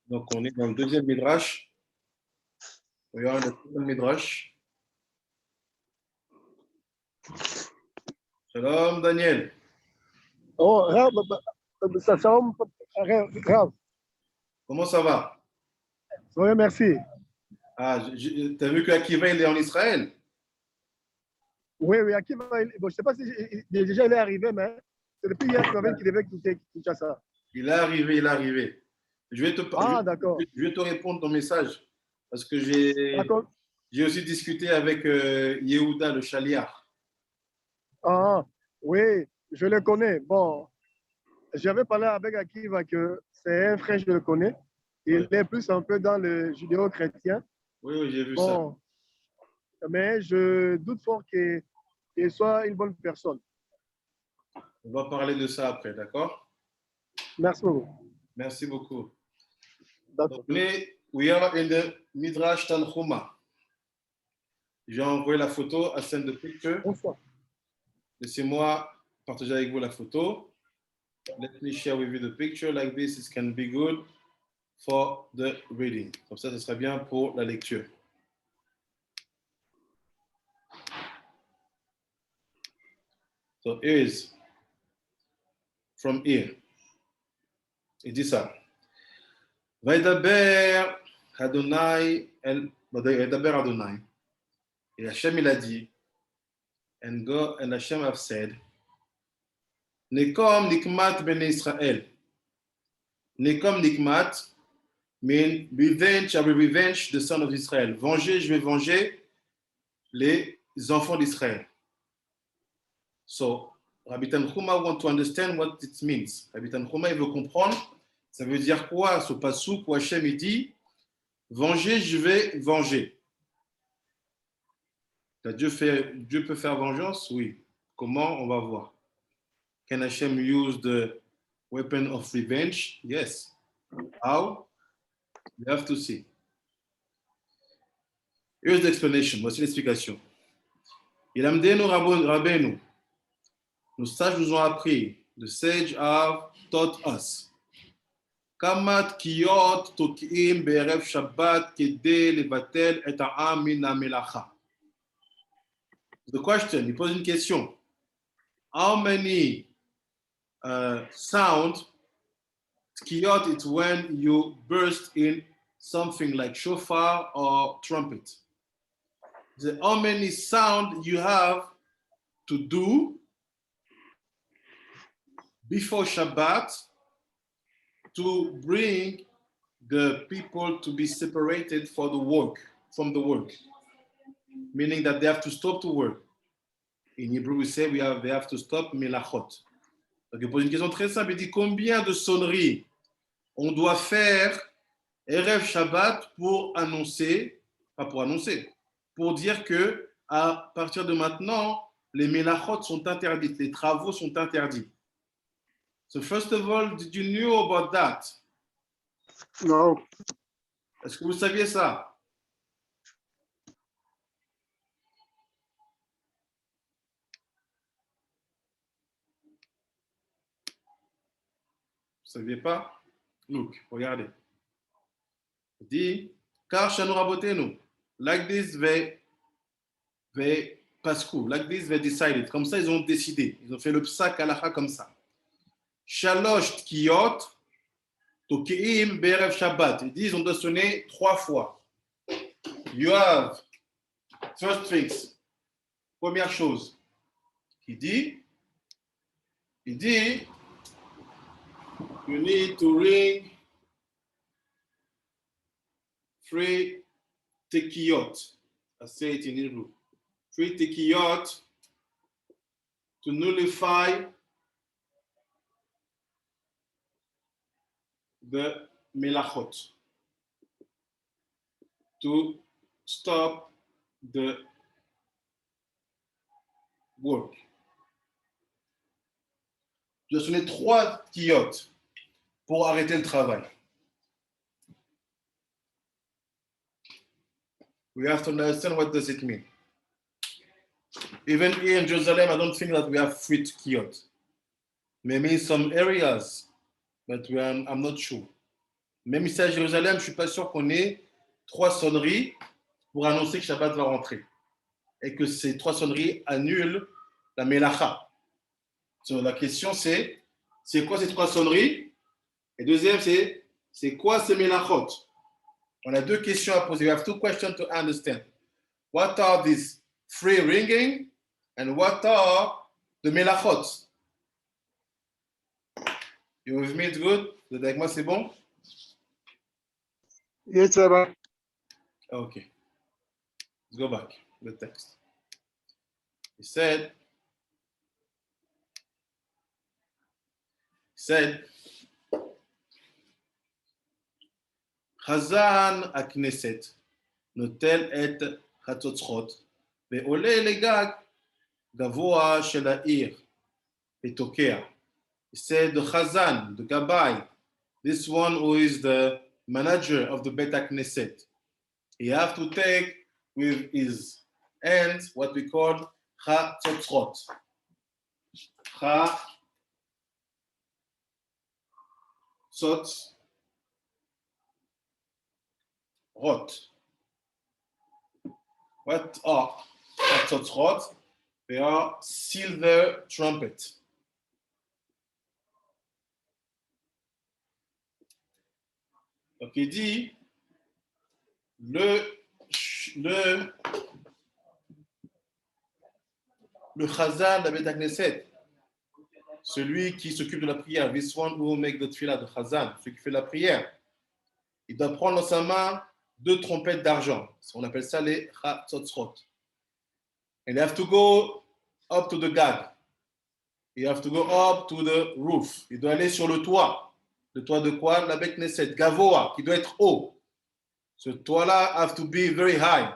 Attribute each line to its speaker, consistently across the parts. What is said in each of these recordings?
Speaker 1: Donc, on est dans le deuxième Midrash. Regarde le deuxième Midrash. Shalom, Daniel.
Speaker 2: Oh, Rav, ça semble. Rav,
Speaker 1: Comment ça va?
Speaker 2: oui, merci.
Speaker 1: Ah, tu as vu que Akiva, il est en Israël?
Speaker 2: Oui, oui, Akiva, bon, je ne sais pas si déjà il est arrivé, mais c'est depuis hier qu'il devait quitter Kinshasa.
Speaker 1: Il est arrivé, il est arrivé.
Speaker 2: D'accord.
Speaker 1: Je vais te répondre ton message parce que j'ai aussi discuté avec Yehuda, le Chaliar.
Speaker 2: Ah, oui, je le connais. Bon, j'avais parlé avec Akiva que c'est un frère, je le connais. Il est plus un peu dans le judéo-chrétien.
Speaker 1: Oui, oui, j'ai vu
Speaker 2: bon, ça. Mais je doute fort qu'il soit une bonne personne.
Speaker 1: On va parler de ça après, d'accord?
Speaker 2: Merci beaucoup.
Speaker 1: Merci beaucoup.
Speaker 2: D'accord.
Speaker 1: We are in the Midrash Tanchuma. J'ai envoyé la photo à send the picture.
Speaker 2: Bonsoir.
Speaker 1: Laissez-moi partager avec vous la photo. Let me share with you the picture. Like this, it can be good for the reading. Comme ça, ce sera bien pour la lecture. So here is from here. Il dit ça. Vaidaber Adonai Vaidaber Adonai. Et Hachem il a dit, and Hashem have said, Nekom Nikmat ben Israël. Nekom Nikmat mean revenge, I will revenge the son of Israel. Venger, je vais venger les enfants d'Israël. So, Rabbi Tanchuma want to understand what it means. Rabbi Tanchuma, il veut comprendre, ça veut dire quoi ce passouk où Hachem il dit, venger, je vais venger. Dieu peut faire vengeance? Oui. Comment? On va voir. Can Hashem use the weapon of revenge? Yes. How? We have to see. Here's the explanation. Voici l'explication. Il amdenu Rabbeinu. Nos sages nous ont appris. The sage have taught us. Kamat kiyot tokim be'erev Shabbat kede levatel et ha'am min ha'melacha. The question, il pose une question. How many sound, kiyot, it's when you burst in something like shofar or trumpet. How many sound you have to do before Shabbat to bring the people to be separated for the work, from the work, meaning that they have to stop to work. In Hebrew, we say they have to stop melachot. Donc, il pose une question très simple. Il dit combien de sonneries on doit faire Erev Shabbat pour annoncer, pas pour annoncer, pour dire que à partir de maintenant, les melachot sont interdites, les travaux sont interdits. So first of all, did you know about that?
Speaker 2: Non.
Speaker 1: Est-ce que vous saviez ça? Vous ne saviez pas? Look, regardez. Il dit, car Shanu Rabotenu, like this they pasku, like this they decided. Comme ça, ils ont décidé. Ils ont fait le psak halacha comme ça. Shalosh tkiyot, tokeim be'erev Shabbat. Ils disent, on doit sonner 3 fois. You have first things. Première chose. Il dit, you need to ring 3 tekiyot. I say it in Hebrew. 3 tekiyot to nullify the melachot, to stop the work. Je dois sonner 3 tekiyot pour arrêter le travail. We have to understand what does it mean. Even here in Jerusalem, I don't think that we have 3 tekiyot. Maybe in some areas but I'm not sure. Même ici à Jérusalem, je ne suis pas sûr qu'on ait 3 sonneries pour annoncer que Shabbat va rentrer. Et que ces 3 sonneries annulent la Melacha. So, la question c'est quoi ces 3 sonneries? Et deuxième, c'est quoi ces Melachot? On a 2 questions à poser. We have 2 questions to understand. What are these 3 ringing and what are the Melachot? You with me? It's good? Vous êtes avec moi, c'est bon?
Speaker 2: Yes, sir.
Speaker 1: Okay. Let's go back to the text. He said, Chazan הכנסת נוטל את חצוצרות ועולה לגג גבוה של העיר ותוקע. He said the Chazan, the Gabbai, this one who is the manager of the Bet HaKnesset, he have to take with his hands what we call chatzotzrot. Chatzotzrot. What are chatzotzrot? They are silver trumpets. Donc il dit le Chazan de la Bet HaKnesset, celui qui s'occupe de la prière, this one who make the tefillah de Chazan, celui qui fait la prière, il doit prendre dans sa main 2 trompettes d'argent. On appelle ça les chatzotzrot. And you have to go up to the gag. You have to go up to the roof. Il doit aller sur le toit. Le toit de quoi? La Bet Knesset, Gavoa, qui doit être haut. Ce toit-là have to be very high.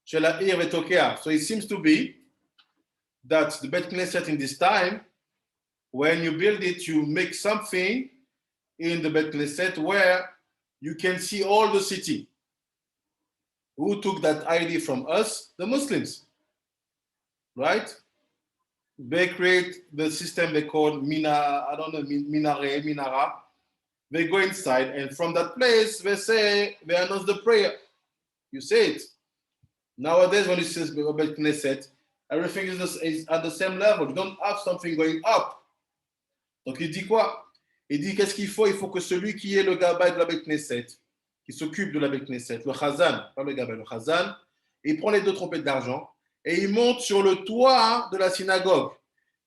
Speaker 1: So it seems to be that the Bet Knesset in this time, when you build it, you make something in the Bet Knesset where you can see all the city. Who took that idea from us? The Muslims, right? They create the system they call minara. They go inside, and from that place, they announce the prayer. You say it. Nowadays, when you say Bet Knesset, everything is at the same level. You don't have something going up. Donc, il dit quoi? Il dit qu'est-ce qu'il faut? Il faut que celui qui est le Gabbai de la Bet Knesset, qui s'occupe de la Bet Knesset, le Chazan, pas le Gabbai, le Chazan, il prend les 2 trompettes d'argent et il monte sur le toit de la synagogue.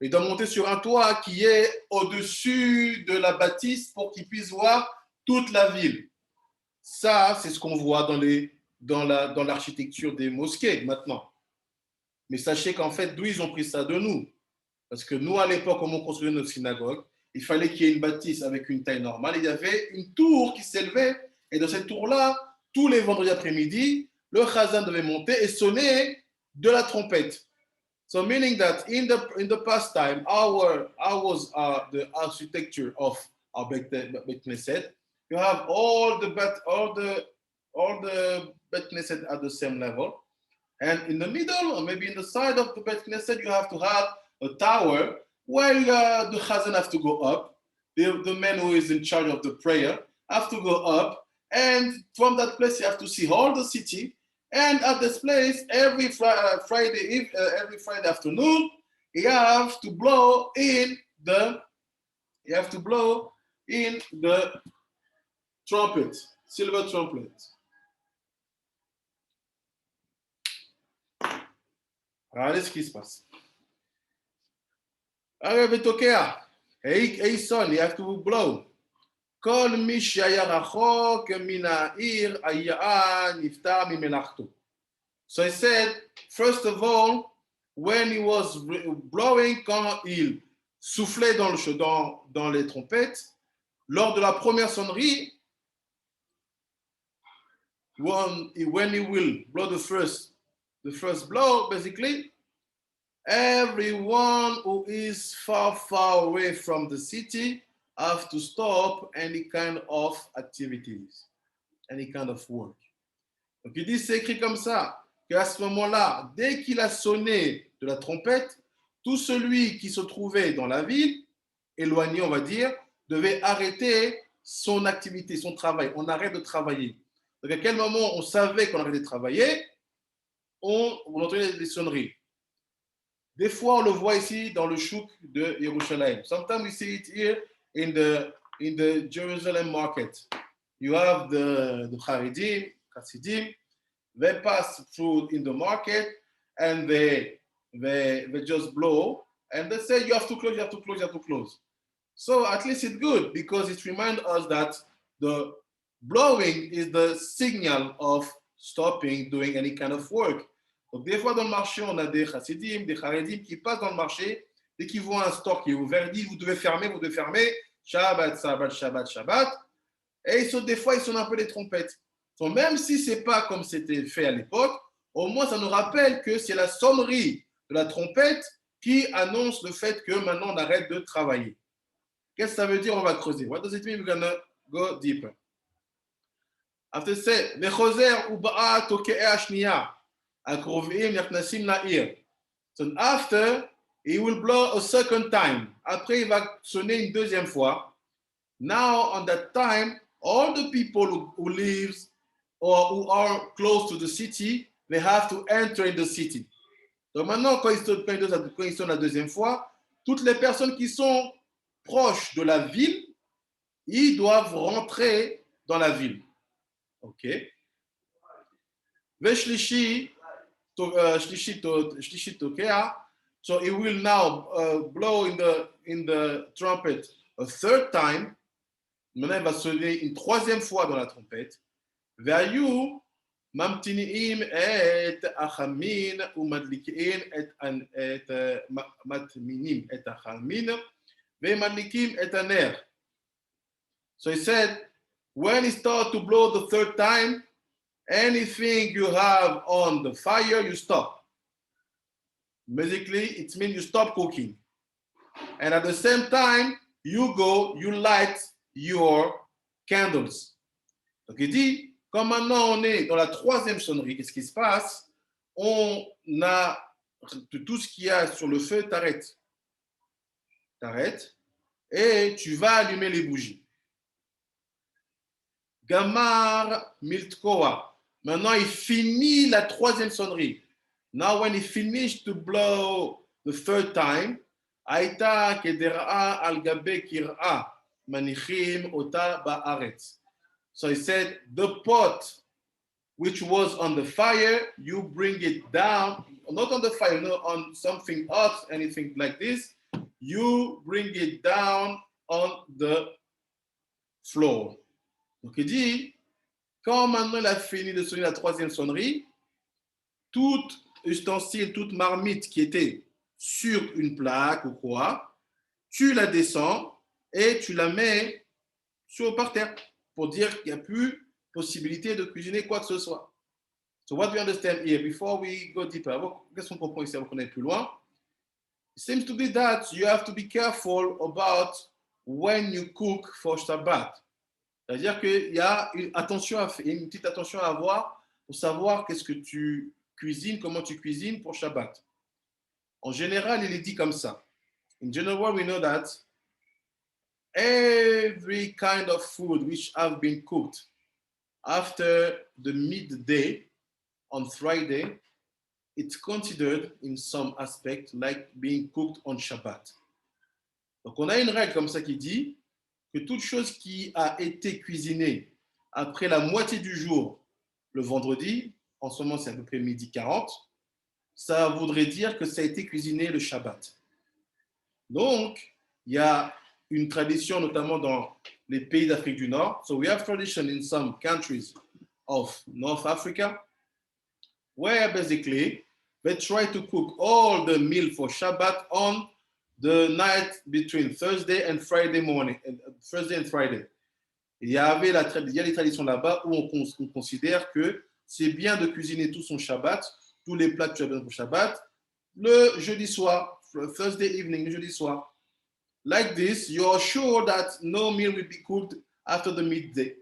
Speaker 1: Il doit monter sur un toit qui est au-dessus de la bâtisse pour qu'il puisse voir toute la ville. Ça, c'est ce qu'on voit dans l'architecture des mosquées maintenant. Mais sachez qu'en fait, d'où ils ont pris ça? De nous. Parce que nous, à l'époque, quand on construisait notre synagogue, il fallait qu'il y ait une bâtisse avec une taille normale. Il y avait une tour qui s'élevait. Et dans cette tour-là, tous les vendredis après-midi, le chazan devait monter et sonner de la trompette. So meaning that in the past time, the architecture of our Bet Knesset, you have all the Bet Knesset at the same level, and in the middle or maybe in the side of the Bet Knesset, you have to have a tower where the chazan have to go up. The man who is in charge of the prayer have to go up, and from that place you have to see all the city. And at this place, every Friday afternoon, you have to blow in the trumpet, silver trumpet. Regardez ce qui se passe. Et il sonne, you have to blow. כל מי שהיה רחוק מן העיר היה נפטר ממלאכתו. So I said, first of all, when he was blowing, quand il soufflait dans les trompettes, lors de la première sonnerie, when he will blow the first blow, basically, everyone who is far away from the city have to stop any kind of activities, any kind of work. Donc il dit, c'est écrit comme ça, qu'à ce moment-là, dès qu'il a sonné de la trompette, tout celui qui se trouvait dans la ville, éloigné, on va dire, devait arrêter son activité, son travail. On arrête de travailler. Donc, à quel moment on savait qu'on arrêtait de travailler, on entendait des sonneries. Des fois, on le voit ici dans le chouk de Jérusalem. Sometimes we see it here in the Jerusalem market. You have the Haredim, Hasidim. They pass through in the market and they just blow and they say you have to close, you have to close, you have to close. So at least it's good because it reminds us that the blowing is the signal of stopping doing any kind of work. Donc, des fois, dans le marché, on a des chassidim, des charedim qui passent dans le marché et qui voient un store qui est ouvert, ils disent vous devez fermer, Shabbat, Shabbat, Shabbat, Shabbat. Et des fois, ils sonnent un peu les trompettes. Donc, même si ce n'est pas comme c'était fait à l'époque, au moins, ça nous rappelle que c'est la sonnerie de la trompette qui annonce le fait que maintenant, on arrête de travailler. Qu'est-ce que ça veut dire? On va creuser. What does it mean? We're going to go deeper. After say, Vechozer uba'a toke'e ashniya. So after, he will blow a second time. Après, il va sonner une deuxième fois. Now, on that time, all the people who live or who are close to the city, they have to enter in the city. Donc maintenant, quand ils sonnent la deuxième fois, toutes les personnes qui sont proches de la ville, ils doivent rentrer dans la ville. OK. Veshlishi, Shlishi Tokea. So he will now blow in the trumpet a third time. Maintenant, il va sonner une troisième fois dans la trompette. Ve'ayu mamtiniim et achamin umadlikin et matminim et achamin ve'madlikim et aner. So he said, when he starts to blow the third time, anything you have on the fire, you stop. Basically, it means you stop cooking. And at the same time, you light your candles. Donc il dit, comme maintenant on est dans la troisième sonnerie, qu'est-ce qui se passe? On a tout ce qu'il y a sur le feu, t'arrêtes. T'arrêtes et tu vas allumer les bougies. Gamar Miltkoa. Maintenant, il finit la troisième sonnerie. Now, when he finished to blow the third time, Aita kedera al gabe kir'a manichim ota ba'aretz. So he said, the pot which was on the fire, you bring it down, not on the fire, no, on something hot, anything like this, you bring it down on the floor. Donc il dit, quand maintenant il a fini de sonner la troisième sonnerie, tout ustensile, toute marmite qui était sur une plaque ou quoi, tu la descends et tu la mets par terre pour dire qu'il n'y a plus possibilité de cuisiner quoi que ce soit. So what we understand here, before we go deeper, qu'est-ce qu'on comprend ici avant qu'on aille plus loin? It seems to be that you have to be careful about when you cook for Shabbat. C'est-à-dire qu'il y a une petite attention à avoir pour savoir qu'est-ce que tu cuisines, comment tu cuisines pour Shabbat. En général, il est dit comme ça. In general, we know that every kind of food which have been cooked after the midday on Friday, it's considered in some aspect like being cooked on Shabbat. Donc, on a une règle comme ça qui dit que toute chose qui a été cuisinée après la moitié du jour, le vendredi, en ce moment c'est à peu près 12h40, ça voudrait dire que ça a été cuisiné le Shabbat. Donc, il y a une tradition, notamment dans les pays d'Afrique du Nord. So we have tradition in some countries of North Africa, where basically they try to cook all the meal for Shabbat on the night between Thursday and Friday morning, Thursday and Friday. Il y a des traditions là-bas où on considère que c'est bien de cuisiner tout son Shabbat, tous les plats que tu as besoin pour Shabbat, le jeudi soir, Thursday evening, le jeudi soir. Like this, you are sure that no meal will be cooked after the midday.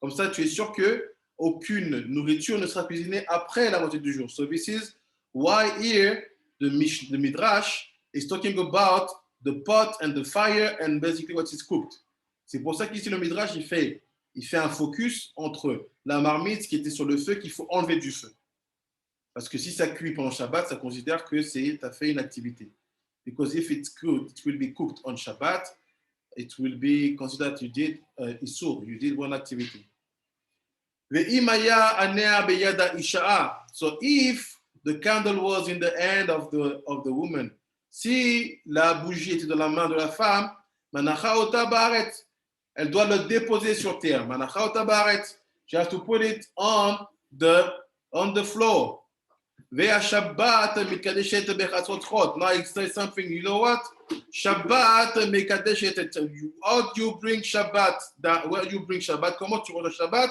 Speaker 1: Comme ça, tu es sûr que aucune nourriture ne sera cuisinée après la moitié du jour. So this is why here the Midrash is talking about the pot and the fire and basically what is cooked. C'est pour ça qu'ici, le Midrash, il fait un focus entre la marmite qui était sur le feu qu'il faut enlever du feu. Parce que si ça cuit pendant Shabbat, ça considère que tu as fait une activité. Because if it's cooked, it will be cooked on Shabbat, it will be considered you did isur, you did one activity. So if the candle was in the hand of the woman, si la bougie était dans la main de la femme, manacha ota baaret, elle doit le déposer sur terre. Manacha ota baaret, she has to put it on the floor. Ve'a Shabbat mikadeshet bechatzot chot. Now it says something. You know what? Shabbat mikadeshet. How do you bring Shabbat? Where you bring Shabbat? Comment tu rends le Shabbat?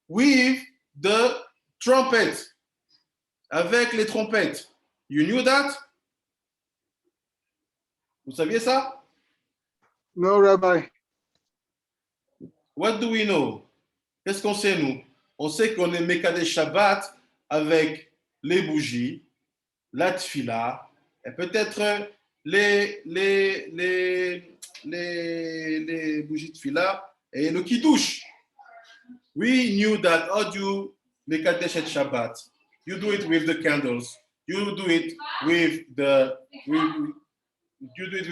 Speaker 1: With the trumpet. Avec les trompettes. You knew that? Vous saviez ça?
Speaker 2: No, Rabbi.
Speaker 1: What do we know? Qu'est-ce qu'on sait, nous? On sait qu'on est Mekadesh Shabbat avec les bougies, la tfila, et peut-être les bougies de tfila et le kiddush. We knew that how do you Mekadesh at Shabbat? You do it with the candles. You do it with the candles. You do it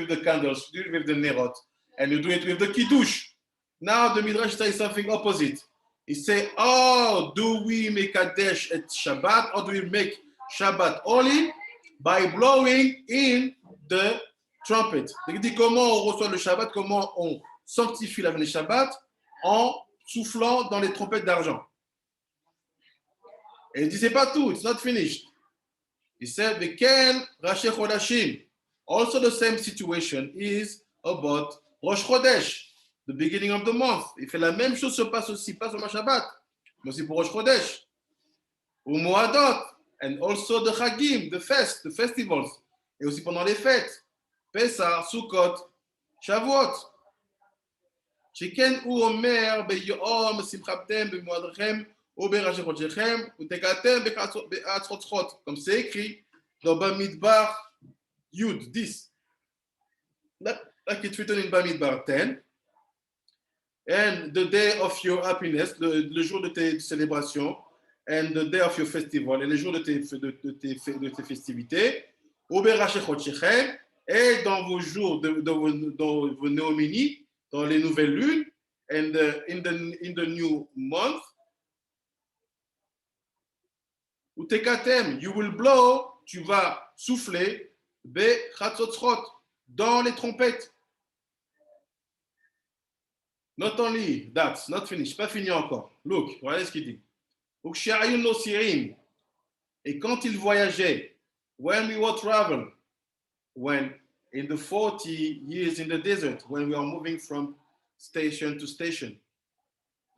Speaker 1: with the nerot, and you do it with the kiddush. Now the Midrash says something opposite. He say, oh, do we make Kadesh at Shabbat or do we make Shabbat holy by blowing in the trumpet? Il dit comment on reçoit le Shabbat, comment on sanctifie la journée Shabbat en soufflant dans les trompettes d'argent. Et il dit, c'est pas tout, it's not finished. He said, the Ken Rashi Chodashim. Also the same situation is about Rosh Chodesh. The beginning of the month. Il fait la même chose se passe aussi, pas seulement Shabbat, mais aussi pour Rosh Chodesh. Ou Moadot, and also the Chagim, the festivals, et aussi pendant les fêtes. Pesach, Sukkot, Shavuot. Chiken ou Omer, Beyom, Simchabtem, Bemoadrechem, ou Berash Chodshechem, ou Tekatem, Beatzrotzrot. Comme c'est écrit dans Bamidbar Yud 10. Like it's written in Bamidbar 10. And the day of your happiness, le jour de tes célébrations, and the day of your festival, et le jour de tes festivités, et dans vos jours, dans vos néominies, dans les nouvelles lunes, and in the new month, utekatem, you will blow, tu vas souffler, dans les trompettes. Not only that, not finished, pas fini encore. Look, voilà ce qu'il dit. Et quand ils voyageaient, when we were traveling, when in the 40 years in the desert, when we are moving from station to station,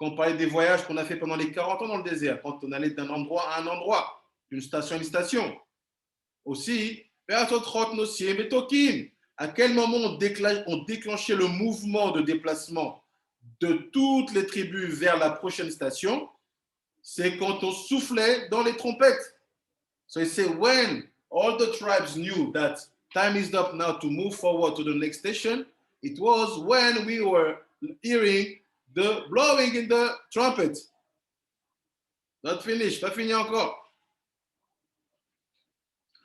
Speaker 1: quand on parlait des voyages qu'on a fait pendant les 40 ans dans le désert, quand on allait d'un endroit à un endroit, d'une station à une station. Aussi, à quel moment on déclenchait le mouvement de déplacement de toutes les tribus vers la prochaine station, c'est quand on soufflait dans les trompettes. So he said, when all the tribes knew that time is up now to move forward to the next station, it was when we were hearing the blowing in the trumpet. Not finished, pas fini encore.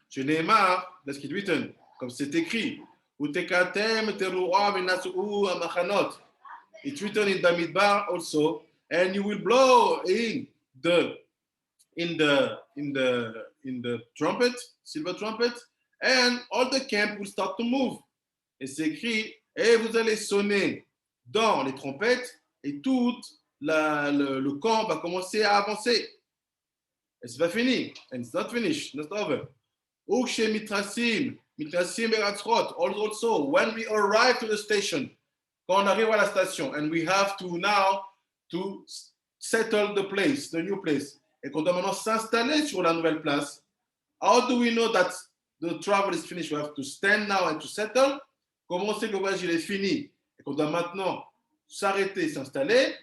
Speaker 1: Chez Nehemar, that's written, comme c'est écrit, Utekatem teruah v'natsu'u amachanot. It's written in Bamidbar also, and you will blow in the trumpet, silver trumpet, and all the camp will start to move. Et c'est écrit, et vous allez sonner dans les trompettes, et tout le camp va commencer à avancer. Et c'est pas fini, and it's not finished, not over. Ukshe mitrasim beratzrot, also, when we arrive to the station, quand on arrive à la station, and we have to now to settle the place, the new place, et qu'on doit maintenant s'installer sur la nouvelle place, how do we know that the travel is finished? We have to stand now and to settle. Comment on sait que le voyage est fini et qu'on doit maintenant s'arrêter, s'installer?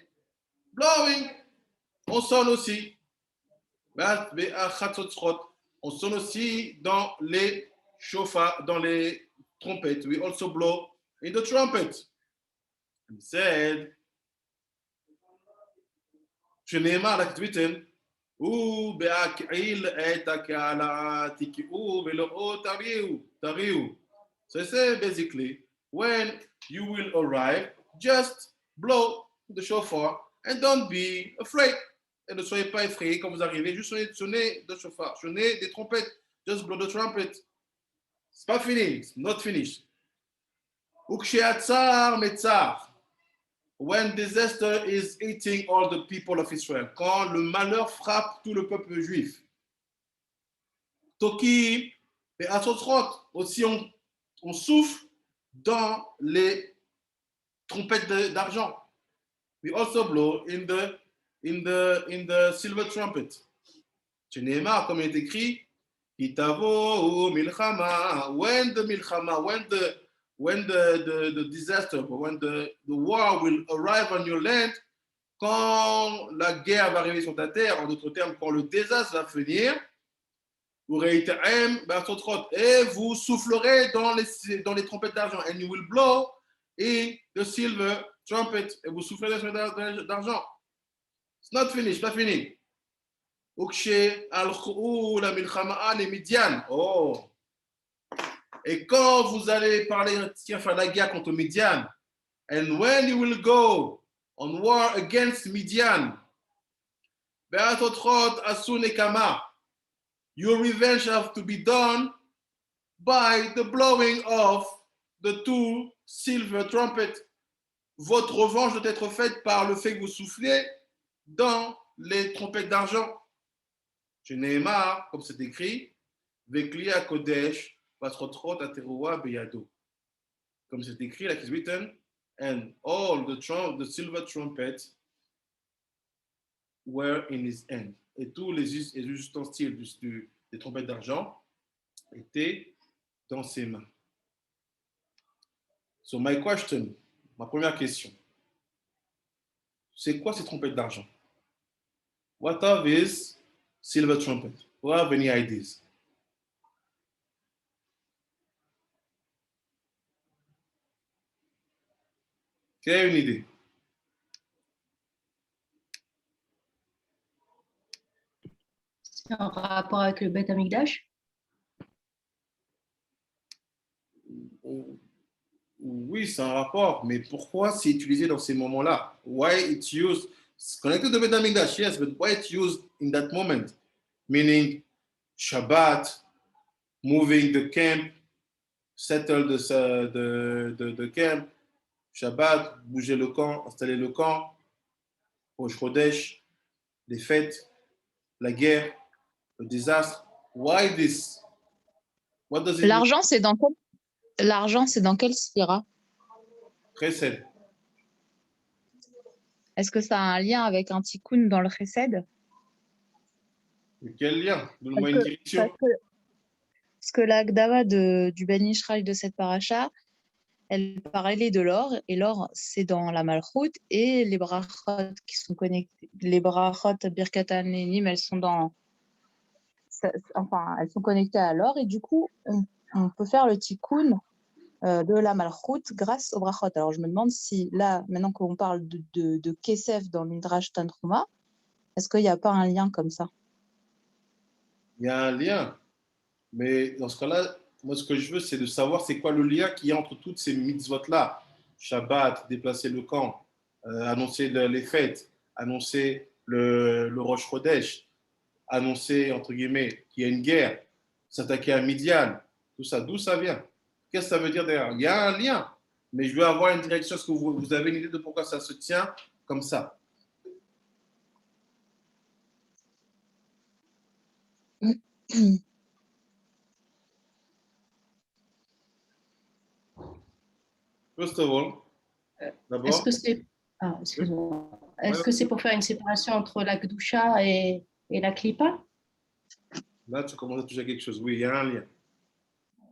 Speaker 1: Blowing. On sonne aussi. On sonne aussi dans les chauffards, dans les trompettes. We also blow in the trumpet. He said, שנאמר לכתביתם, הוא בהקהיל את הקהלה, תקעו ולא תריעו. So I say basically, when you will arrive, just blow the shofar and don't be afraid. Et ne soyez pas effrayés quand vous arrivez, juste sonnez de shofar, sonnez des trompettes, just blow the trumpet. C'est pas fini, it's not finished. וכשהצער מצער, when disaster is eating all the people of Israel, quand le malheur frappe tout le peuple juif. Toki et Asotrot, aussi on souffle dans les trompettes d'argent. We also blow in the silver trumpet. Chez Nehemar, comme il est écrit, Itavo milchama, when the milchama, when the disaster, when the war will arrive on your land, quand la guerre va arriver sur ta terre, en d'autres termes, quand le désastre va venir, et vous soufflerez dans les trompettes d'argent, and you will blow in the silver trumpet, et vous soufflerez dans les trompettes d'argent. It's not finished, pas fini. Oh. Et quand vous allez faire la guerre contre Midian, and when you will go on war against Midian, your revenge has to be done by the blowing of the two silver trumpets. Votre revanche doit être faite par le fait que vous soufflez dans les trompettes d'argent. Chez Nehemar, comme c'est écrit, Vekli Kodesh, comme c'est écrit, like it's written, and all the silver trumpets were in his hand. Et tous les ustensiles des trompettes d'argent étaient dans ses mains. So my question, ma première question, c'est quoi ces trompettes d'argent? What are these silver trumpets? Do you have any ideas? Qui a une idée?
Speaker 3: C'est en rapport avec le Beth Amikdash?
Speaker 1: Oui, c'est un rapport, mais pourquoi c'est utilisé dans ces moments-là? Why it's used? It's connected to Beth Amikdash, yes, but why it's used in that moment? Meaning Shabbat, moving the camp, settle the camp, Shabbat, bouger le camp, installer le camp, Rosh Chodesh, les fêtes, la guerre, le désastre. Why this? What does it
Speaker 4: L'argent, c'est dans quelle sphira?
Speaker 1: Chesed.
Speaker 4: Est-ce que ça a un lien avec un tikkun dans le chesed?
Speaker 1: Quel lien? Donne-moi une direction.
Speaker 4: Parce que l'Agdava du Ben Ishraï de cette paracha, elle parlait de l'or, et l'or, c'est dans la Malchut, et les brachot qui sont connectés, les brachot Birkat HaNe'enim, elles sont elles sont connectées à l'or, et du coup, on peut faire le tikkun de la Malchut grâce au brachot. Alors, je me demande si là, maintenant qu'on parle de Kesef dans le Midrash Tantruma, est-ce qu'il n'y a pas un lien comme ça?
Speaker 1: Il y a un lien, mais dans ce cas-là, moi, ce que je veux, c'est de savoir c'est quoi le lien qu'il y a entre toutes ces mitzvot-là. Shabbat, déplacer le camp, annoncer les fêtes, annoncer le Rosh Chodesh, annoncer, entre guillemets, qu'il y a une guerre, s'attaquer à Midian, tout ça, d'où ça vient? Qu'est-ce que ça veut dire derrière? Il y a un lien, mais je veux avoir une direction. Est-ce que vous avez une idée de pourquoi ça se tient comme ça? First of all, d'abord.
Speaker 3: Est-ce que c'est Est-ce que c'est pour faire une séparation entre la Kedusha et la Klippa?
Speaker 1: Là, tu commences à toucher à quelque chose. Oui, il y a un lien.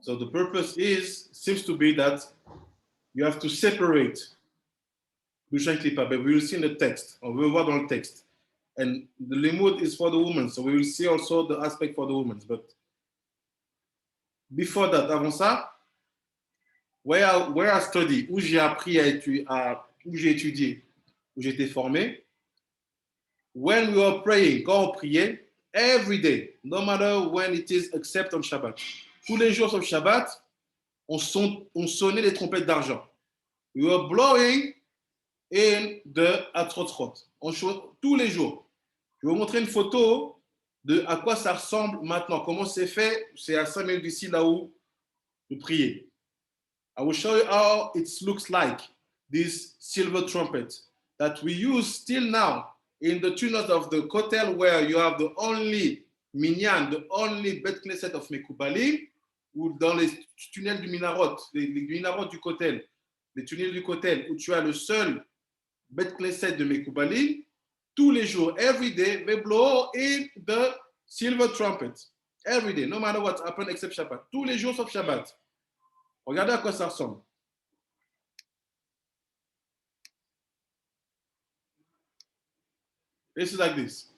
Speaker 1: So the purpose seems to be that you have to separate Kedusha and Klippa, but we will see in the text. On veut voir dans le texte. And the limud is for the woman, so we will see also the aspect for the women. But before that, avant ça, where I study, où j'ai appris où j'ai étudié, où j'ai été formé, when we were praying, quand on priait, every day, no matter when it is, except on Shabbat. Tous les jours sur Shabbat, on sonnait les trompettes d'argent. We were blowing in the atrotrot. Tous les jours. Je vais vous montrer une photo de à quoi ça ressemble maintenant. Comment c'est fait? C'est à 5 minutes d'ici, là où je priais. I will show you how it looks like, this silver trumpet that we use still now in the tunnels of the Kotel, where you have the only minyan, the only Bet Knesset of Mekoubalim, ou dans les tunnels du Minarot, les Minarot du Kotel, les tunnels du Kotel, où tu as le seul Bet Knesset de Mekoubalim, tous les jours, every day, they blow in the silver trumpet. Every day, no matter what happened except Shabbat. Tous les jours sauf Shabbat. Regardez à quoi ça ressemble. This is like this.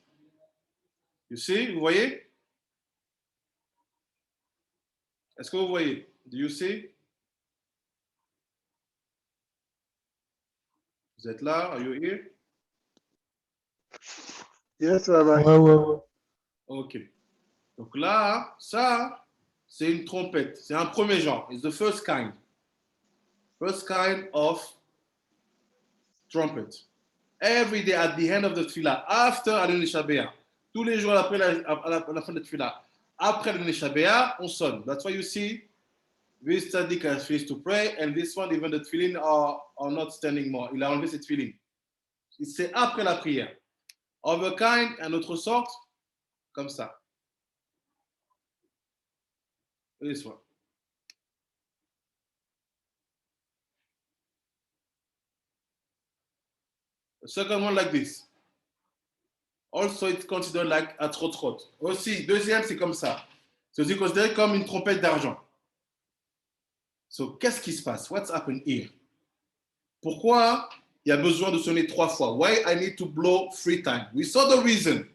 Speaker 1: You see? Vous voyez? Est-ce que vous voyez? Do you see? Vous êtes là? Are you here?
Speaker 2: Yes, Rabbi.
Speaker 5: Ouais.
Speaker 1: Ok. Donc là, ça, c'est une trompette. C'est un premier genre. It's the first kind. First kind of trumpet. Every day at the end of the tefillah, after Adon Shabbat, tous les jours après à la fin de tefillah, après Adon Shabbat, on sonne. That's why you see this tzaddik has finished to pray, and this one, even the tefillin are not standing more. Il a enlevé ses tefillin. C'est après la prière. Of a kind, une autre sorte, comme ça. This one. The second one like this. Also, it's considered like a trot-trot. Aussi, deuxième, c'est comme ça. C'est aussi considéré comme une trompette d'argent. So, qu'est-ce qui se passe? What's happened here? Pourquoi il y a besoin de sonner 3 fois? Why I need to blow 3 times? We saw the reason.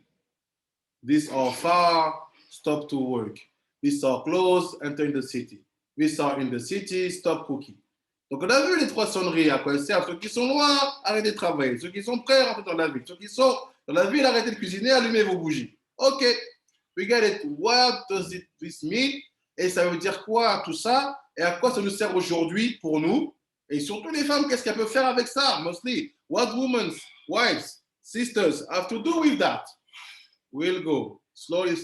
Speaker 1: These are far, stop to work. These are close, enter in the city. These are in the city, stop cooking. Donc, on a vu les 3 sonneries à quoi elles servent. Ceux qui sont loin, arrêtez de travailler. Ceux qui sont prêts, rentrez dans la ville. Ceux qui sont dans la ville, arrêtez de cuisiner, allumez vos bougies. OK, we get it. What does this mean? Et ça veut dire quoi tout ça? Et à quoi ça nous sert aujourd'hui pour nous? Et surtout les femmes, qu'est-ce qu'elles peuvent faire avec ça? Mostly, what women, wives, sisters have to do with that? We'll go slowly.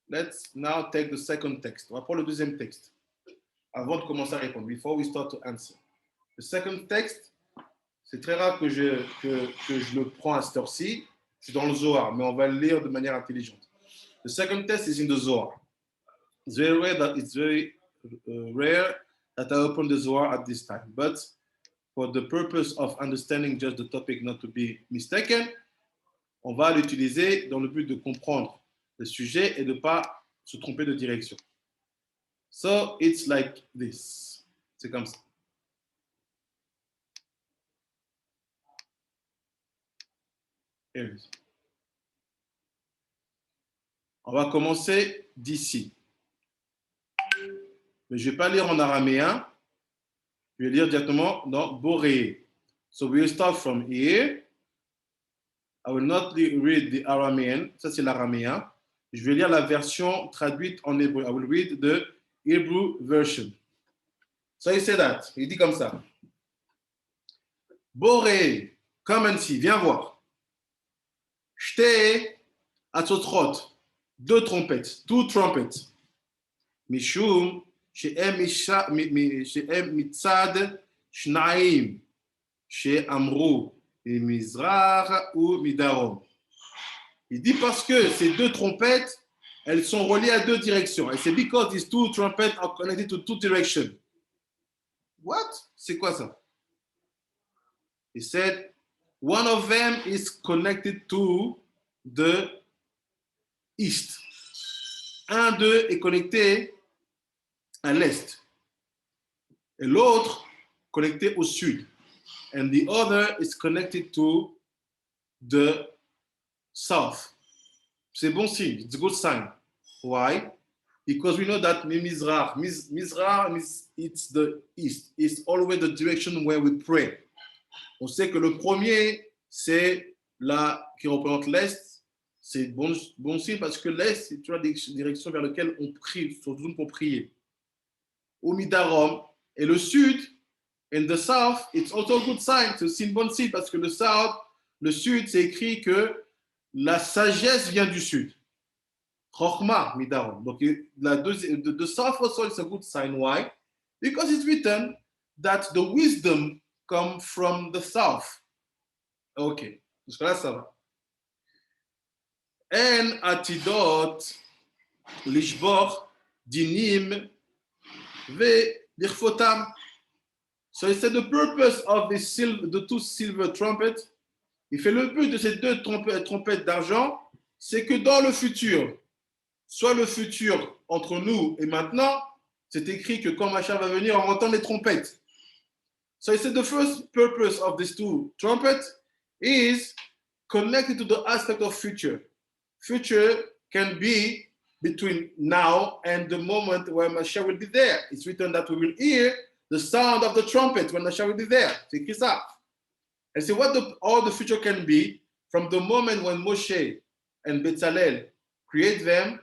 Speaker 1: Let's now take the second text. On va prendre le deuxième texte avant de commencer à répondre. Before we start to answer. Le second text, c'est très rare que je le prends à cette heure-ci. C'est dans le Zohar, mais on va le lire de manière intelligente. The second text is in the Zohar. It's very rare that I open the Zohar at this time. But for the purpose of understanding just the topic, not to be mistaken, on va l'utiliser dans le but de comprendre le sujet et de ne pas se tromper de direction. So it's like this. C'est comme ça. Here it is. On va commencer d'ici. Mais je ne vais pas lire en araméen. Je vais lire directement dans Boré. So we'll start from here. I will not read the Aramean. Ça, c'est l'araméen. Je vais lire la version traduite en hébreu. I will read the Hebrew version. So he said that. Il dit comme ça. Boré, come and see. Viens voir. Shte atzotrot. 2 trompettes. 2 trumpets. Mishum she'em mitzad shnaim she'amru mizrach ou midarom. Il dit parce que ces 2 trompettes, elles sont reliées à 2 directions. Et c'est because these 2 trumpets are connected to 2 directions. What? C'est quoi ça? He said, one of them is connected to the east. Un d'eux est connecté à l'est. Et l'autre connecté au sud. And the other is connected to the south. C'est bon signe. It's a good sign. Why? Because we know that Mizrah, it's the east. It's always the direction where we pray. On sait que le premier, c'est là qui représente l'est. C'est bon signe parce que l'est, c'est la direction vers laquelle on prie, surtout pour prier. Au Midarom, et le sud, in the south, it's also a good sign. C'est aussi une bonne signe parce que le sud, c'est écrit que la sagesse vient du sud. Chochma, Midarom. Donc, the south also is a good sign. Why? Because it's written that the wisdom comes from the south. Ok, jusque-là, ça va. En atidot, lishbor, dinim, ve lirfotam. So he said the purpose of the two silver trumpets, il fait le but de ces deux trompettes d'argent, c'est que dans le futur, soit le futur entre nous et maintenant, c'est écrit que quand Mashiach va venir, on entend les trompettes. So he said the first purpose of these two trumpets is connected to the aspect of future. Future can be between now and the moment where Mashiach will be there. It's written that we will hear the sound of the trumpet when Mashiach will be there. C'est écrit ça. And see what all the future can be from the moment when Moshe and Bezalel create them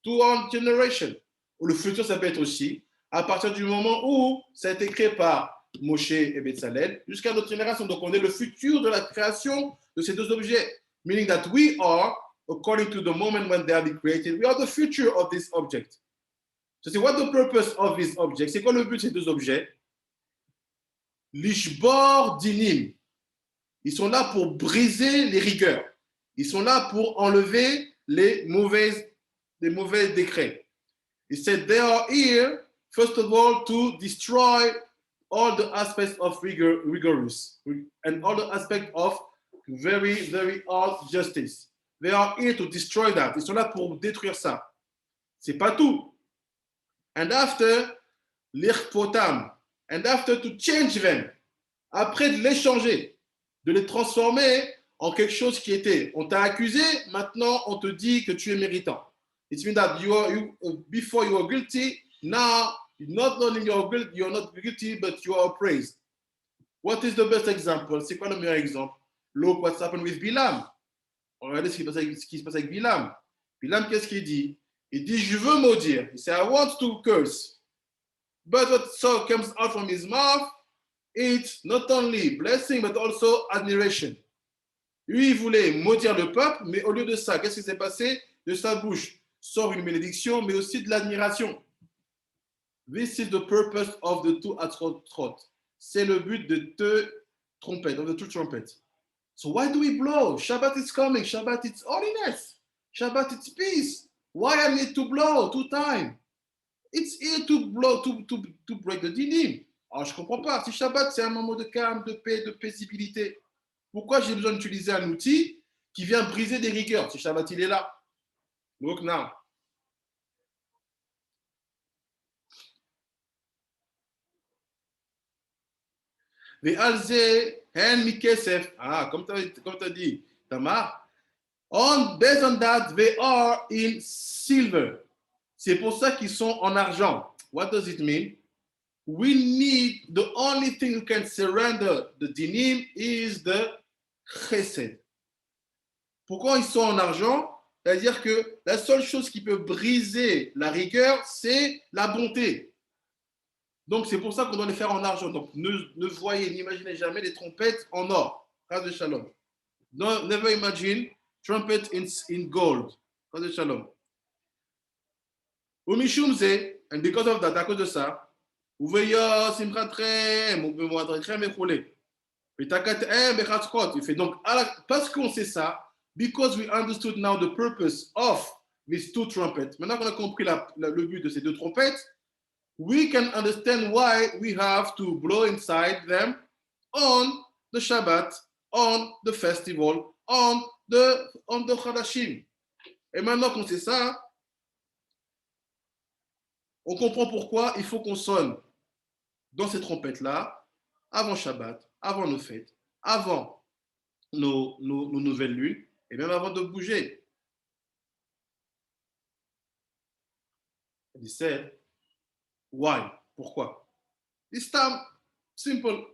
Speaker 1: to our generation. Ou le futur, ça peut être aussi à partir du moment où ça a été créé par Moshe et Bezalel jusqu'à notre génération. Donc, on est le futur de la création de ces deux objets. Meaning that we are, according to the moment when they are created, we are the future of this object. So, c'est what the purpose of this object? C'est quoi le but de ces deux objets? Lishbor dinim. Ils sont là pour briser les rigueurs. Ils sont là pour enlever les mauvais décrets. He said they are here, first of all, to destroy all the aspects of rigorous and all the aspects of very, very hard justice. They are here to destroy that. Ils sont là pour détruire ça. C'est pas tout. And after, l'irpotam. And after to change them. Après de les changer, de les transformer en quelque chose qui était. On t'a accusé, maintenant on te dit que tu es méritant. It means that before you are guilty, now not only you're not guilty, but you are praised. What is the best example? C'est quoi le meilleur exemple? Look what's happened with Bilam. Regardez ce qui se passe avec Bilam. Bilam, qu'est-ce qu'il dit? Il dit, je veux maudire. Il dit, I want to curse. But what comes out from his mouth, it's not only blessing, but also admiration. Lui, il voulait maudire le peuple, mais au lieu de ça, qu'est-ce qui s'est passé? De sa bouche sort une bénédiction, mais aussi de l'admiration. This is the purpose of the two atrot. C'est le but de deux trompettes, of the two trumpets. So why do we blow? Shabbat is coming. Shabbat is holiness. Shabbat is peace. Why I need to blow 2 times? It's here to blow, to break the dinim. Alors, je ne comprends pas. Si Shabbat, c'est un moment de calme, de paix, de paisibilité, pourquoi j'ai besoin d'utiliser un outil qui vient briser des rigueurs si Shabbat, il est là? Look now. Ah, comme tu as dit, Tamar. Based on that, they are in silver. C'est pour ça qu'ils sont en argent. What does it mean? We need, the only thing who can surrender the dinim is the chesed. Pourquoi ils sont en argent? C'est-à-dire que la seule chose qui peut briser la rigueur, c'est la bonté. Donc, c'est pour ça qu'on doit les faire en argent. Donc, ne voyez, n'imaginez jamais les trompettes en or. Phrase de shalom. No, never imagine trumpet in gold. Phrase de shalom. Umishumze, and because of that, à cause de ça, Uveya simchatrem, uvemoatrem écroulé. Petakatem bechatzkot. Il fait donc, parce qu'on sait ça, because we understood now the purpose of these two trumpets, maintenant qu'on a compris le but de ces deux trompettes, we can understand why we have to blow inside them on the Shabbat, on the festival, on the Chadashim. Et maintenant qu'on sait ça, on comprend pourquoi il faut qu'on sonne dans ces trompettes-là, avant Shabbat, avant nos fêtes, avant nos nouvelles lunes, et même avant de bouger. He said, why? Pourquoi? This time, simple.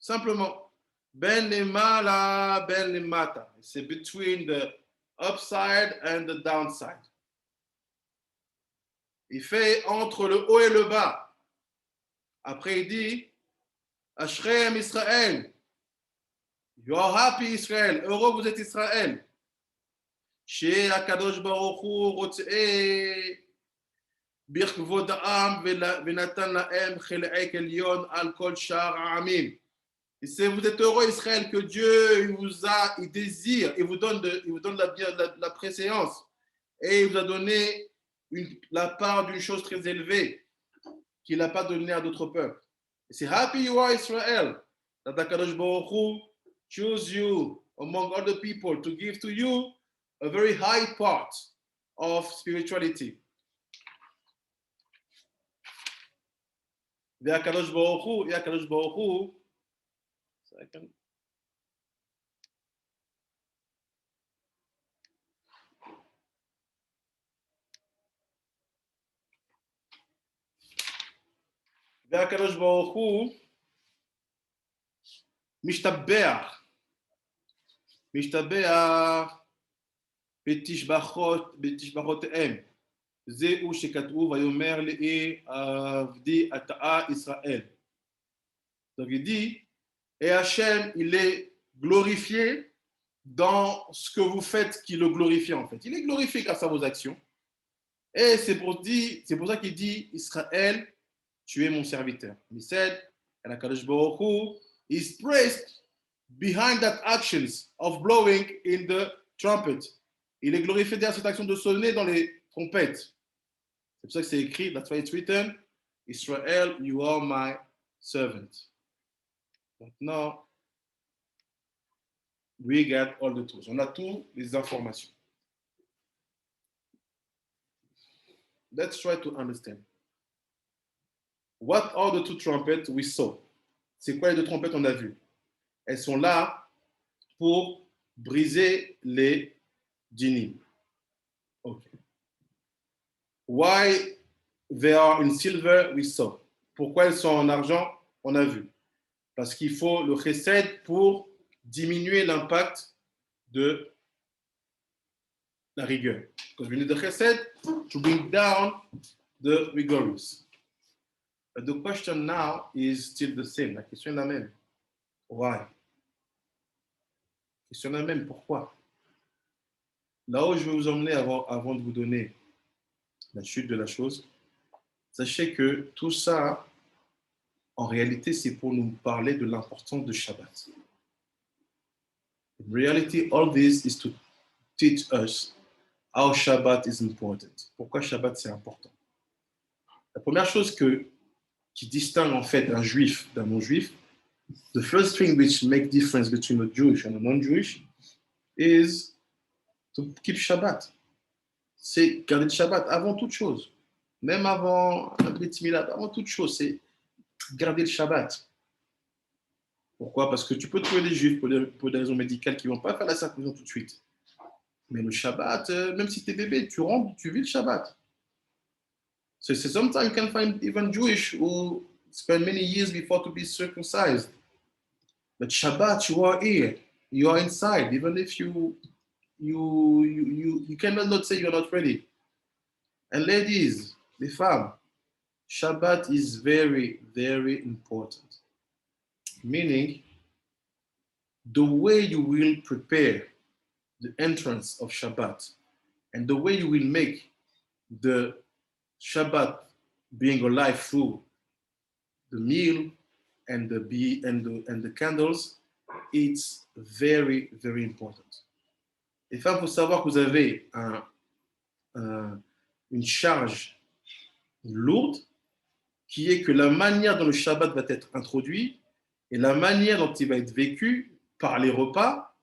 Speaker 1: Simplement. Ben lemala, ben lemata. C'est between the upside and the downside. Il fait entre le haut et le bas. Après, il dit, Ashrem Israël. You are happy Israël. Heureux vous êtes Israël. Chez Akadosh Baruch Hu Rotzeh Birkvod Am Venatan Laem Chelek Elyon Al Kol Shar Amim. Et c'est vous êtes heureux Israël que Dieu il désire, il vous donne la préséance et il vous a donné la part d'une chose très élevée qu'il n'a pas donnée à d'autres peuples. Et c'est happy you are Israel that Akadosh Baruch Hu choose you among all the people to give to you a very high part of spirituality. Akadosh Baruch Hu, second. והקדוש ברוך הוא משתבח בתשבחותיהם. זהו שכתוב ויאמר לי עבדי אתה ישראל. Donc il dit, et Hachem, il est glorifié dans ce que vous faites qui le glorifie en fait. Il est glorifié grâce à vos actions. Et c'est pour ça qu'il dit, Israël, tu es mon serviteur. He said, and HaKadosh Baruch Hu is praised behind that actions of blowing in the trumpet. Il est glorifié derrière cette action de sonner dans les trompettes. C'est pour ça que c'est écrit, that's why it's written, Israel, you are my servant. Maintenant, we get all the tools. On a toutes les informations. Let's try to understand. What are the two trumpets we saw? C'est quoi les deux trompettes on a vues? Elles sont là pour briser les djinnim. Okay. Why they are in silver, we saw. Pourquoi elles sont en argent? On a vu. Parce qu'il faut le chesed pour diminuer l'impact de la rigueur. Because we need the chesed to bring down the rigorous. But the question now is still the same. La question est la même. Why? La question est la même. Pourquoi? Là où je vais vous emmener avant de vous donner la chute de la chose, sachez que tout ça, en réalité, c'est pour nous parler de l'importance de Shabbat. In reality, all this is to teach us how Shabbat is important. Pourquoi Shabbat c'est important? La première chose qui distingue en fait un juif d'un non-juif, the first thing which makes difference between a Jewish and a non-Jewish is to keep Shabbat. C'est garder le Shabbat avant toute chose. Même avant un Brit Milad, avant toute chose, c'est garder le Shabbat. Pourquoi? Parce que tu peux trouver des juifs pour des raisons médicales qui ne vont pas faire la circoncision tout de suite. Mais le Shabbat, même si tu es bébé, tu rentres, tu vis le Shabbat. So sometimes you can find even Jewish who spend many years before to be circumcised. But Shabbat, you are here, you are inside, even if you cannot not say you're not ready. And ladies, les femmes, Shabbat is very, very important. Meaning, the way you will prepare the entrance of Shabbat and the way you will make the Shabbat being alive through the meal and the candles, it's very, very important. Les femmes, il faut savoir que vous avez une charge lourde qui est que la manière dont le Shabbat va être introduit et la manière dont il va être vécu par les repas,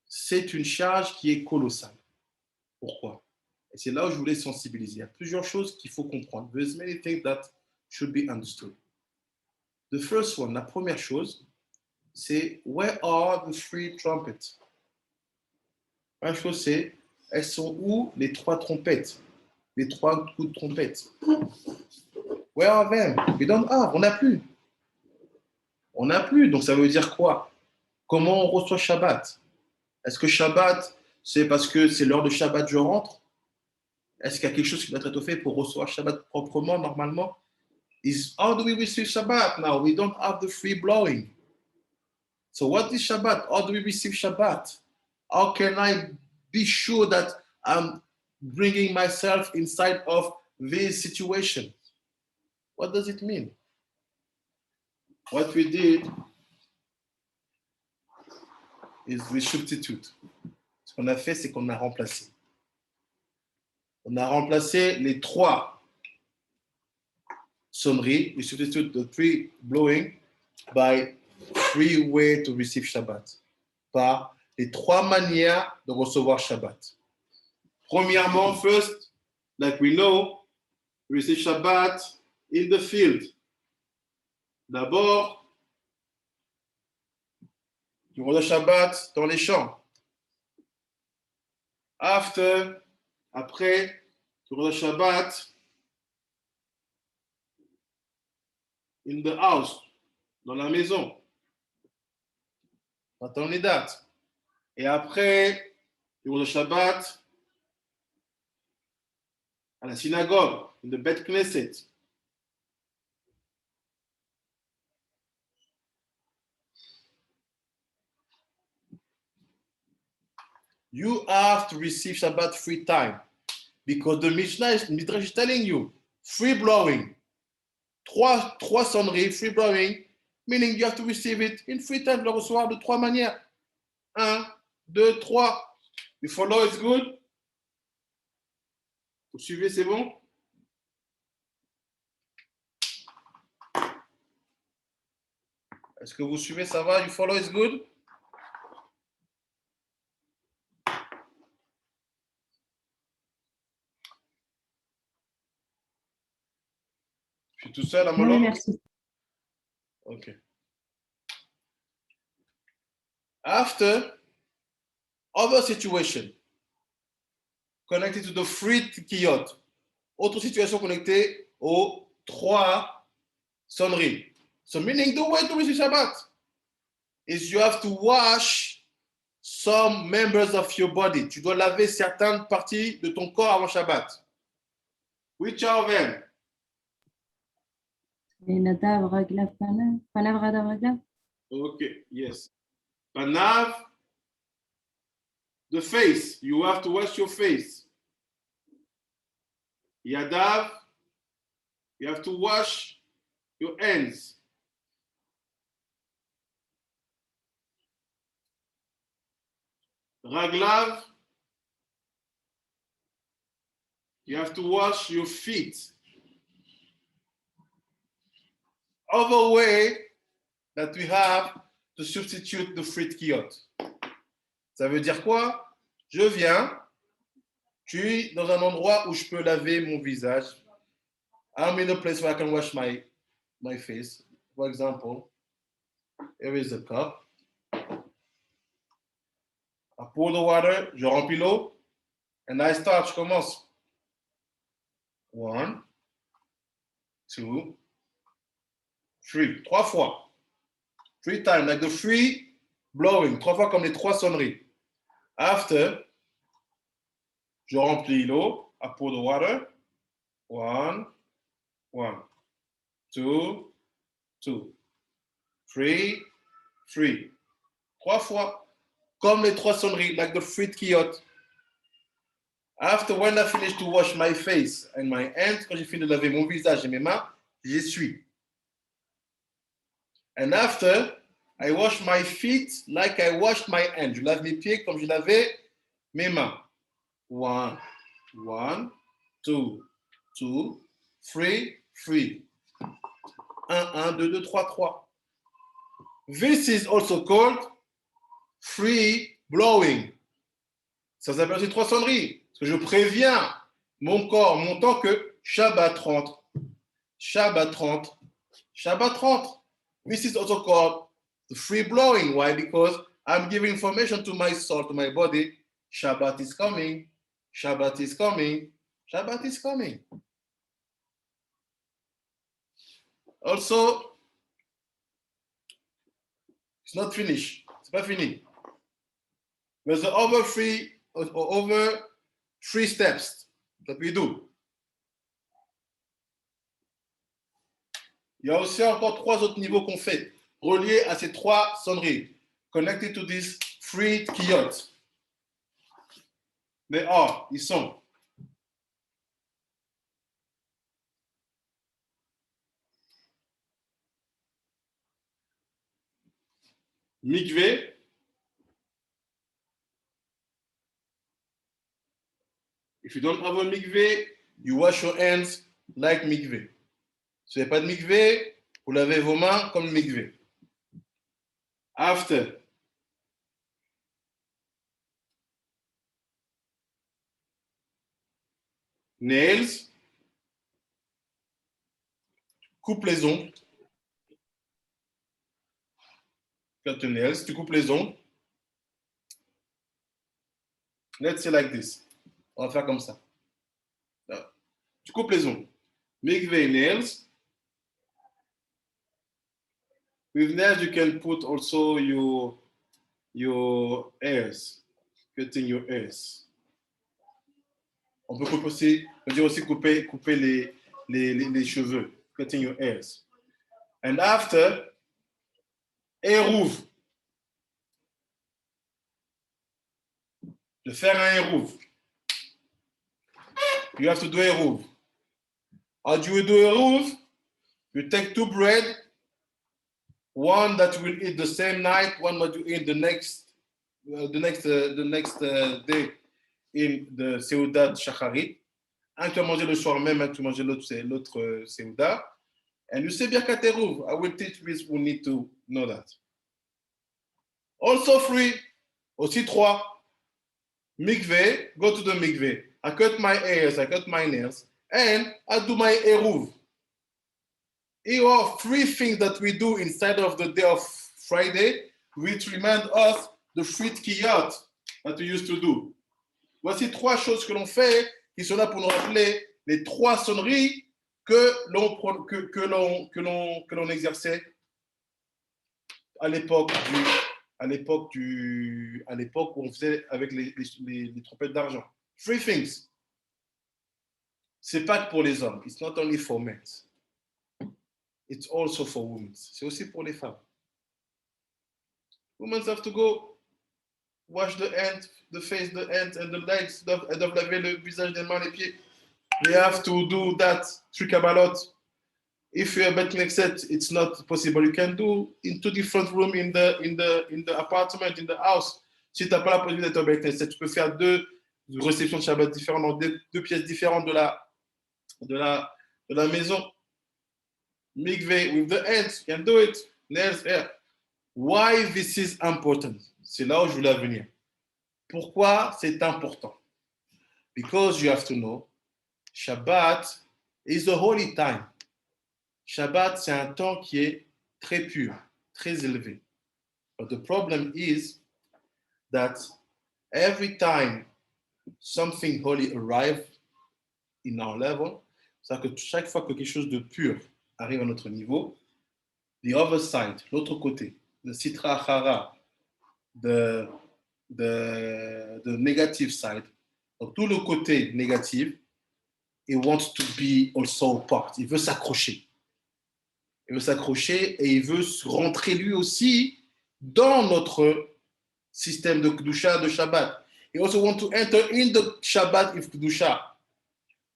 Speaker 1: c'est une charge qui est colossale. Pourquoi? Et c'est là où je voulais sensibiliser. Il y a plusieurs choses qu'il faut comprendre. There's many things that should be understood. The first one, la première chose, c'est where are the three trumpets? La première chose, c'est elles sont où les trois trompettes? les 3 coups de trompette. Where are them? We don't have. On n'a plus. On n'a plus. Donc ça veut dire quoi? Comment on reçoit Shabbat? Est-ce que Shabbat, c'est parce que c'est l'heure de Shabbat, je rentre? Est-ce qu'il y a quelque chose qui doit être fait pour recevoir Shabbat proprement, normalement? How do we receive Shabbat now? We don't have the free blowing. So what is Shabbat? How do we receive Shabbat? How can I be sure that I'm bringing myself inside of this situation? What does it mean? What we did is we substitute. Ce qu'on a fait, c'est qu'on a remplacé. On a remplacé les 3 sonneries. We substitute the 3 blowing by 3 ways to receive Shabbat. Par les 3 manières de recevoir Shabbat. Premièrement, first, like we know, we receive Shabbat in the field. D'abord, tu reçois Shabbat dans les champs. Après, tu reçois Shabbat in the house, dans la maison, dans ton Nidat. Et après, tu reçois Shabbat à la synagogue, in the Bet Knesset. You have to receive Shabbat 3 times because the Midrash is telling you free blowing. 3 sonneries, free blowing, meaning you have to receive it in 3 times, le recevoir de 3 manières. 1, 2, 3. You follow, it's good? Vous suivez, c'est bon? Est-ce que vous suivez, ça va? You follow, it's good? Je suis tout seul à mon
Speaker 3: Oui, merci.
Speaker 1: Okay. After, other situation connected to the 3 kiyot. Autre situation connectée aux 3 sonneries. So meaning the way to receive Shabbat is you have to wash some members of your body. Tu dois laver certaines parties de ton corps avant Shabbat. Which are them?
Speaker 3: Nadav, Raglav, Panav. Panav, Radav, Raglav.
Speaker 1: Okay, yes. Panav, the face. You have to wash your face. Yadav, you have to wash your hands. Raglav, you have to wash your feet. Other way that we have to substitute the fruit kiyot. Ça veut dire quoi? Je viens, je suis dans un endroit où je peux laver mon visage. I'm in a place where I can wash my face. For example, here is a cup. I pour the water, je remplis l'eau, and I start, je commence. 1, 2, 3, 3 fois. 3 times, like the 3 blowing, 3 fois comme les 3 sonneries. After, je remplis l'eau, I pour the water. 1, 1, 2, 2, 3, 3. 3 fois, comme les 3 sonneries, like the 3 kiyot. After, when I finish to wash my face and my hands, quand j'ai fini de laver mon visage et mes mains, j'essuie. And after, I wash my feet like I washed my hands. Je lave mes pieds comme je lavais mes mains. 1, 1, 2, 2, 3, 3. 1, 1, 2, 2, 3, 3. This is also called free blowing. Ça s'appelle aussi 3 sonneries. Parce que je préviens mon corps, mon temps que Shabbat rentre. Shabbat rentre. Shabbat rentre. This is also called the free blowing. Why? Because I'm giving information to my soul, to my body. Shabbat is coming. Shabbat is coming. Shabbat is coming. Also, it's not finished. C'est pas fini. There's over three steps that we do. Il y a aussi encore 3 autres niveaux qu'on fait, reliés à ces 3 sonneries, connected to these 3 kiyot. Ils sont. Mikveh. If you don't have a mikveh, you wash your hands like mikveh. Si vous n'avez pas de mikveh, vous lavez vos mains comme mikveh. After, nails, coupe les ongles. Cut the nails, tu coupes les ongles. Let's say like this. On va faire comme ça. Là. Tu coupes les ongles. Mikveh nails. With nails, you can put also your hairs, cutting your hairs. On peut dire aussi couper les cheveux, cutting your hairs. And after, eruv. De faire un eruv. You have to do eruv. How do you do eruv? You take 2 bread, one that will eat the same night, one that you eat the next day in the Seudat Shacharit. Un que tu as mangé le soir même, un que tu as mangé l'autre Seudat. And you say Birkat Eruv. I will teach this, we need to know that. Also 3, aussi 3. Mikveh, go to the mikveh. I cut my hairs, I cut my nails, and I do my eruv. Here are 3 things that we do inside of the day of Friday, which remind us the 3 kiyot that we used to do. Voici 3 choses que l'on fait qui sont là pour nous rappeler les 3 sonneries que l'on exerçait à l'époque où on faisait avec les trompettes d'argent. 3 things. C'est pas que pour les hommes. It's not only for men. It's also for women. C'est aussi pour les femmes. Women have to go wash the hands, the face, the hands and the legs. Elles doivent laver le visage, les mains, les pieds. They have to do that 3 kabbalot. If you're a Bet Knesset, it's not possible. You can do in 2 different rooms in the apartment, in the house. Si tu n'as pas la possibilité d'être un Bet Knesset, tu peux faire 2 réceptions de Shabbat différentes dans 2 pièces différentes de la maison. Mikveh with the hands, you can do it. Nails, hair. Why this is important? C'est là où je voulais venir. Pourquoi c'est important? Because you have to know, Shabbat is a holy time. Shabbat, c'est un temps qui est très pur, très élevé. But the problem is that every time something holy arrives in our level, c'est-à-dire que chaque fois que quelque chose de pur arrive à notre niveau, the other side, l'autre côté, the sitra achara, the negative side, donc tout le côté négatif, it wants to be also part. Il veut s'accrocher. Il veut s'accrocher et il veut rentrer lui aussi dans notre système de Kedusha, de Shabbat. He also wants to enter in the Shabbat of Kedusha.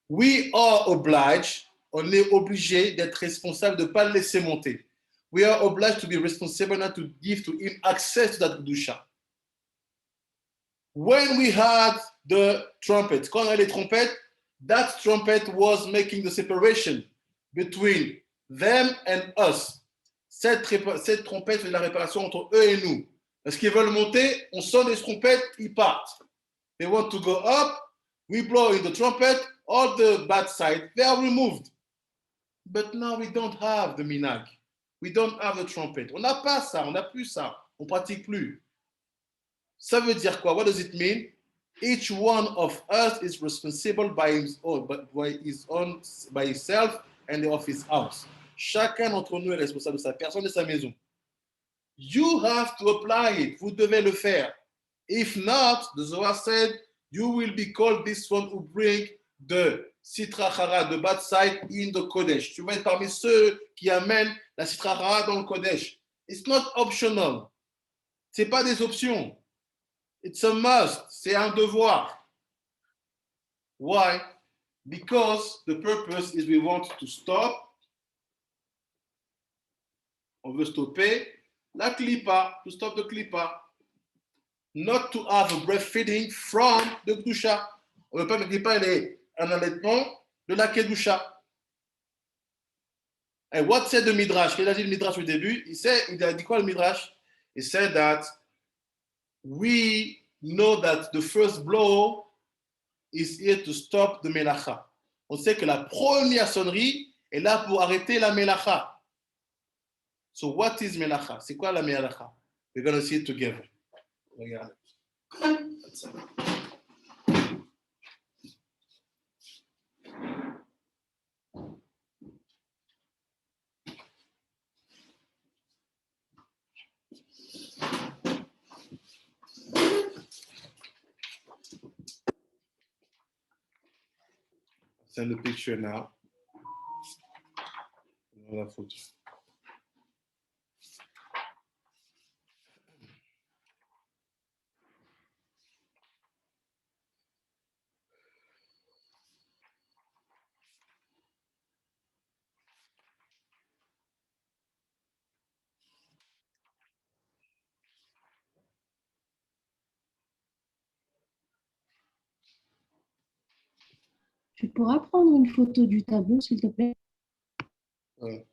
Speaker 1: We are obliged, on est obligé d'être responsable de ne pas le laisser monter. We are obliged to be responsible not to give to him access to that Kedusha. When we had the trumpet, quand on a les trompettes, that trumpet was making the separation between them and us. Cette trompette fait la réparation entre eux et nous. Parce qu'ils veulent monter, on sonne les trompettes, ils partent. They want to go up, we blow in the trumpet, all the bad side, they are removed. But now we don't have the minhag. We don't have the trumpet. On n'a pas ça, on n'a plus ça. On ne pratique plus. Ça veut dire quoi? What does it mean? Each one of us is responsible by himself and of his house. Chacun d'entre nous est responsable de sa personne et de sa maison. You have to apply it. Vous devez le faire. If not, the Zohar said, you will be called this one who bring the Sitra Chara, the bad side, in the Kodesh. Tu vas être parmi ceux qui amènent la Sitra Chara dans le Kodesh. It's not optional. Ce n'est pas des options. It's a must. C'est un devoir. Why? Because the purpose is we want to stop. On veut stopper la klipa, to stop the klipa. Not to have a breastfeeding from the kedusha. On ne veut pas que la klipa ait un allaitement de la kedusha. And what said the Midrash? Qu'est-ce qu'il a dit le Midrash au début? Il a dit quoi le Midrash? He said that we know that the first blow is here to stop the melacha. On sait que la première sonnerie est là pour arrêter la melacha. So what is melacha? C'est quoi la melacha? We're going to see it together. Regarde. Send the picture now. La photo.
Speaker 3: Tu pourras prendre une photo du tableau, s'il te plaît?
Speaker 1: Ouais.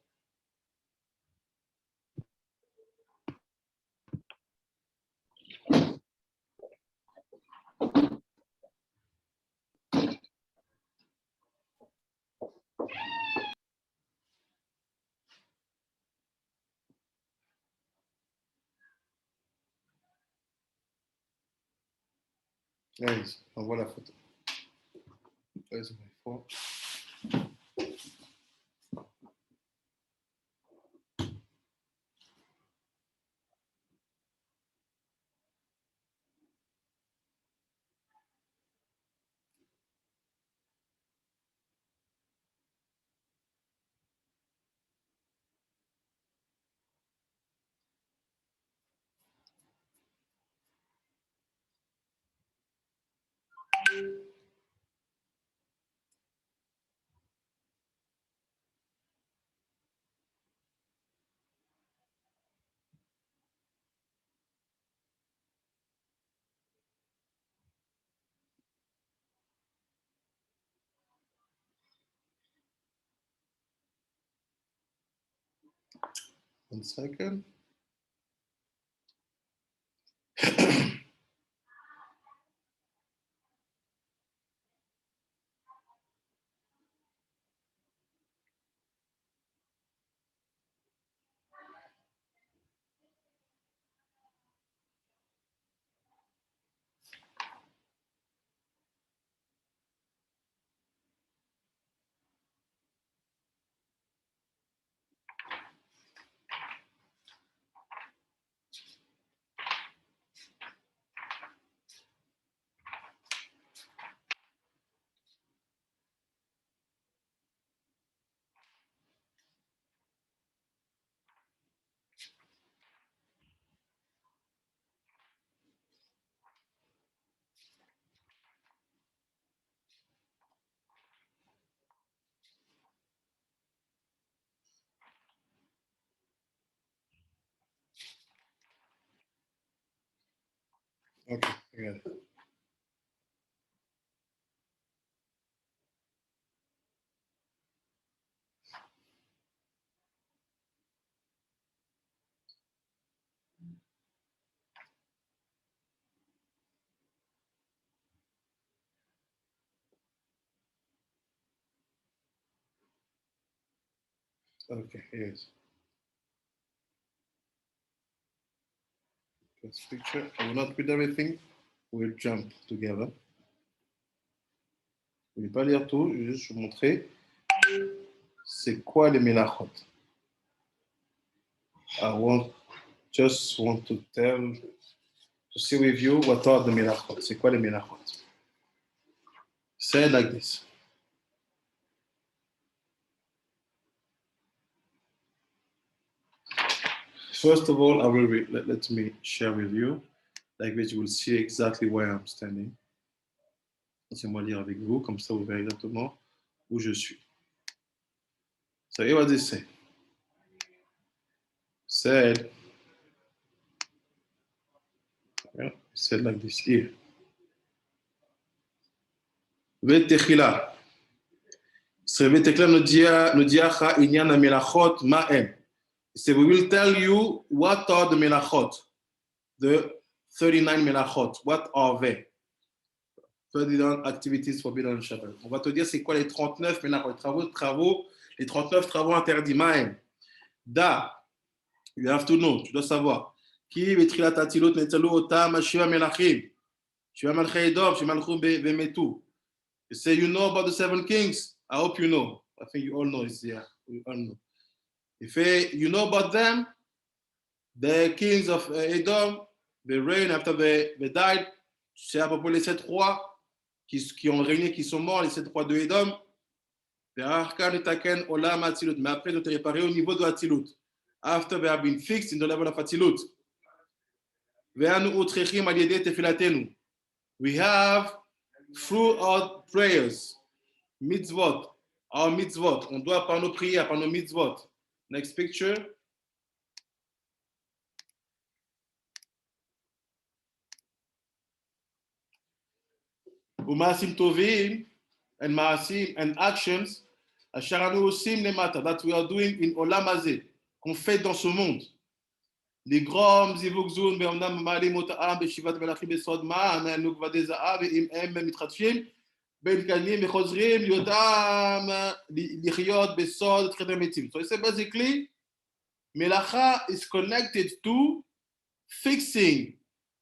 Speaker 1: Allez, envoie la photo. Where's my phone? One second. Okay, I got it. Okay, yes. This picture. I will not read everything. We'll jump together. Je ne vais pas lire tout, je vais juste vous montrer c'est quoi les melachot. Just want to see with you what are the melachot. C'est quoi les melachot? Say it like this. First of all, I will read. Let me share with you. Like this, you will see exactly where I'm standing. Laissez-moi lire avec vous, comme ça vous verrez exactement où je suis. So here what they say. Said like this here. Vetechila. So we will tell you what are the melachot, the 39 melachot. What are they? 39 activities forbidden on Shabbat. On va te dire c'est quoi les 39 melachot, les 39 travaux interdits. Ma'em. Da. You have to know, tu dois savoir. Ki betchilat atilut netzalu otam shiva melachim. Shiva malchei dom, shiva malchum bemetu. You say you know about the 7 kings. I hope you know. I think you all know. Yeah, you all know. If you know about them, the kings of Edom, they reigned after they died. C'est à peu près les 7 rois qui ont régné, qui sont morts, les 7 rois de Edom. Mais après, de te réparer au niveau de Atilut. After they have been fixed in the level of Atilut. We have, through our prayers, mitzvot, our mitzvot. On doit par nos prières, par nos mitzvot. Next picture. Umasim tovim and maasim and actions that we are doing in Olam Hazeh, qu'on fait dans ce monde. Les grands zivukzun be'omnam ma'alim ota'am be'shivat melachim be'sod ma'an nukvadei za'av ve'im em mitratshim ben kanim bechozrim yotam lichyot be'sod tchetem mitzim. So it's basically melacha is connected to fixing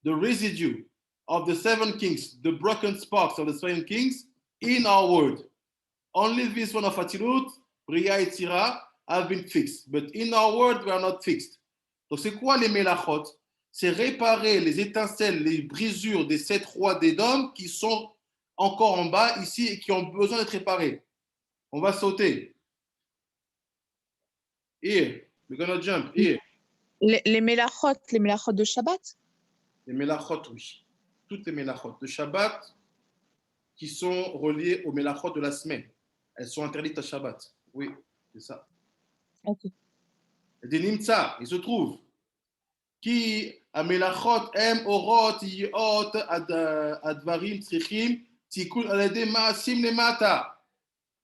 Speaker 1: the residue of the 7 kings, the broken sparks of the 7 kings in our world. Only this one of Atilut, Bria et Tzira, have been fixed. But in our world, we are not fixed. Donc, c'est quoi les melachot? C'est réparer les étincelles, les brisures des 7 rois d'Édom qui sont encore en bas ici et qui ont besoin d'être réparés. On va sauter. Here. We're going to jump. Here.
Speaker 4: Les melachot de Shabbat?
Speaker 1: Les melachot, oui. Toutes les melachot de Shabbat qui sont reliées aux melachot de la semaine. Elles sont interdites à Shabbat. Oui, c'est ça.
Speaker 4: Ok.
Speaker 1: Des nimtza, il se trouve. Qui amelachot em orot yot advarim tzrichim tikun aledé maasim lemata.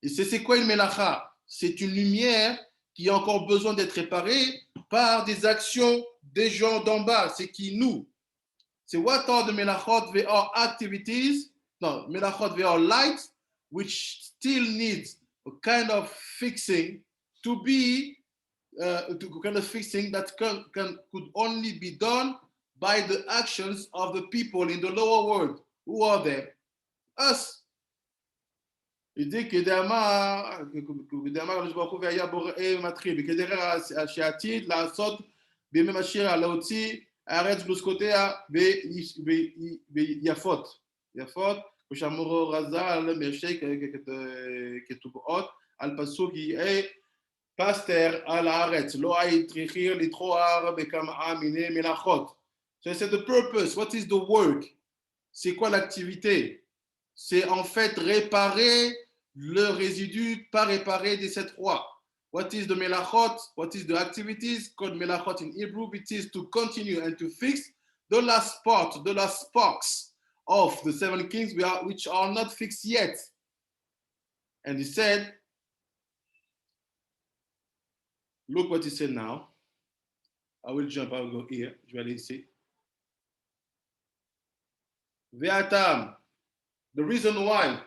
Speaker 1: Et c'est quoi une melacha? C'est une lumière qui a encore besoin d'être réparée par des actions des gens d'en bas. C'est qui nous? C'est what are the melachot? They are activities. No, melachot, they are lights which still needs a kind of fixing to be kind of fixing that could only be done by the actions of the people in the lower world. Who are they? Us. Il dit que Pasteur à l'arrêt, lo aitrichir litroar bekama mine melachot. So c'est the purpose. What is the work? C'est quoi l'activité? C'est en fait réparer le résidu pas réparé des 7 rois. What is the melachot? What is the activities called melachot in Hebrew? It is to continue and to fix the last part, the last sparks of the 7 kings which are not fixed yet. And he said, look what he said now. I will jump, I will go here. Je vais aller ici. Ve'atam. The reason why.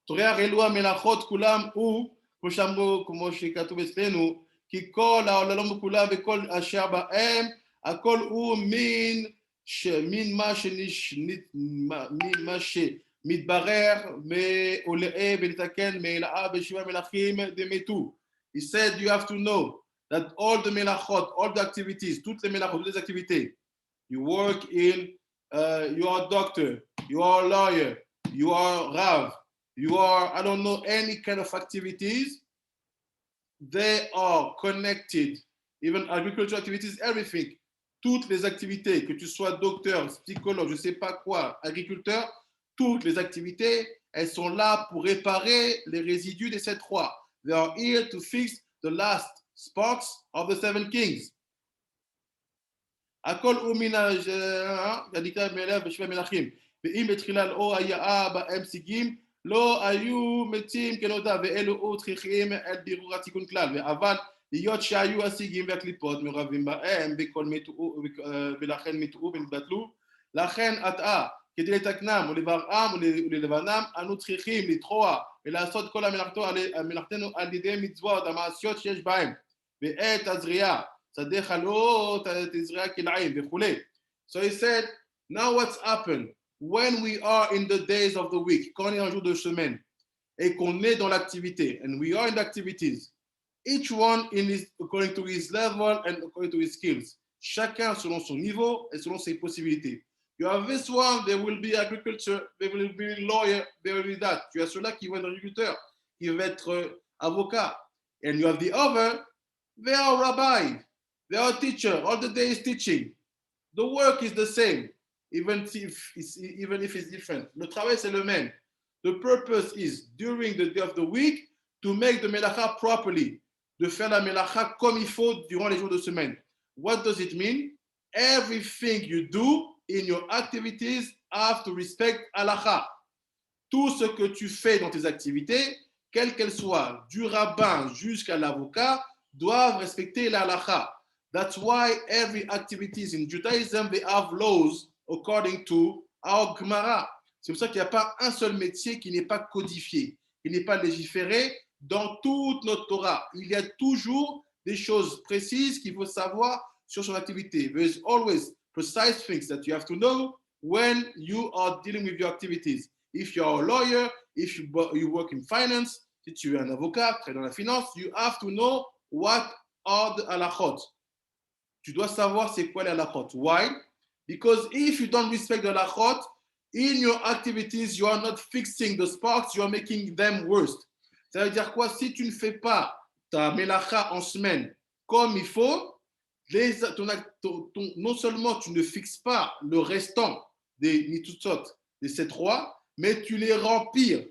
Speaker 1: תוריח אלוה מלאכות כולם הוא, כמו שאמרו, כמו שכתוב אצלנו, כי כל העוללות כולם וכל אשר בהם, הכל הוא מן min ma mitbarer me olee benitaken me ila'a beshiva melachim de metu. He said you have to know that all the melachot, all the activities, toutes les melachot, toutes les activités, you work in, you are a doctor, you are a lawyer, you are Rav, you are, I don't know, any kind of activities, they are connected, even agricultural activities, everything. Toutes les activités, que tu sois docteur, psychologue, je ne sais pas quoi, agriculteur, toutes les activités, elles sont là pour réparer les résidus de ces trois. They are here to fix the last sparks of the seven kings. הכל הוא מן ידיקה מאליו בשביל מלכים. ואם בתחילה לא היה בהם שיגים, לא היו מתים כנודע, ואלו עוד תכיחים אל בירור התיקון כלל. אבל להיות שהיו השיגים והקליפות מעורבים בהם, ולכן מתאו ונתבטלו, לכן עתה, כדי לתקנם ולברעם וללבנם, אנו צריכים לתחוע ולעשות כל מלאכתנו על ידי מצוות המעשיות שיש בהם, ואת הזריעה. So he said, now what's happened when we are in the days of the week, quand on est un jour de semaine, et qu'on est dans l'activité, and we are in the activities, each one according to his level and according to his skills. Chacun selon son niveau et selon ses possibilités. You have this one, there will be agriculture, there will be lawyer, there will be that. Tu as ceux-là qui vont être agriculteurs, qui vont être avocats. And you have the other, they are rabbis. They are teacher, all the day is teaching. The work is the same, even if it's different. Le travail, c'est le même. The purpose is, during the day of the week, to make the melacha properly, de faire la melacha comme il faut durant les jours de semaine. What does it mean? Everything you do in your activities have to respect halacha. Tout ce que tu fais dans tes activités, quelles qu'elles soient, du rabbin jusqu'à l'avocat, doivent respecter la halacha. That's why every activities in Judaism, they have laws according to our Gemara. C'est pour ça qu'il n'y a pas un seul métier qui n'est pas codifié, qui n'est pas légiféré dans toute notre Torah. Il y a toujours des choses précises qu'il faut savoir sur son activité. There is always precise things that you have to know when you are dealing with your activities. If you are a lawyer, if you work in finance, si tu es un avocat, travaille dans la finance, you have to know what are the halachot. Tu dois savoir c'est quoi les halachot. Why? Because if you don't respect the halachot, in your activities, you are not fixing the sparks, you are making them worse. Ça veut dire quoi? Si tu ne fais pas ta melacha en semaine comme il faut, non seulement tu ne fixes pas le restant des nitutzot, de ces trois, mais tu les rends pires.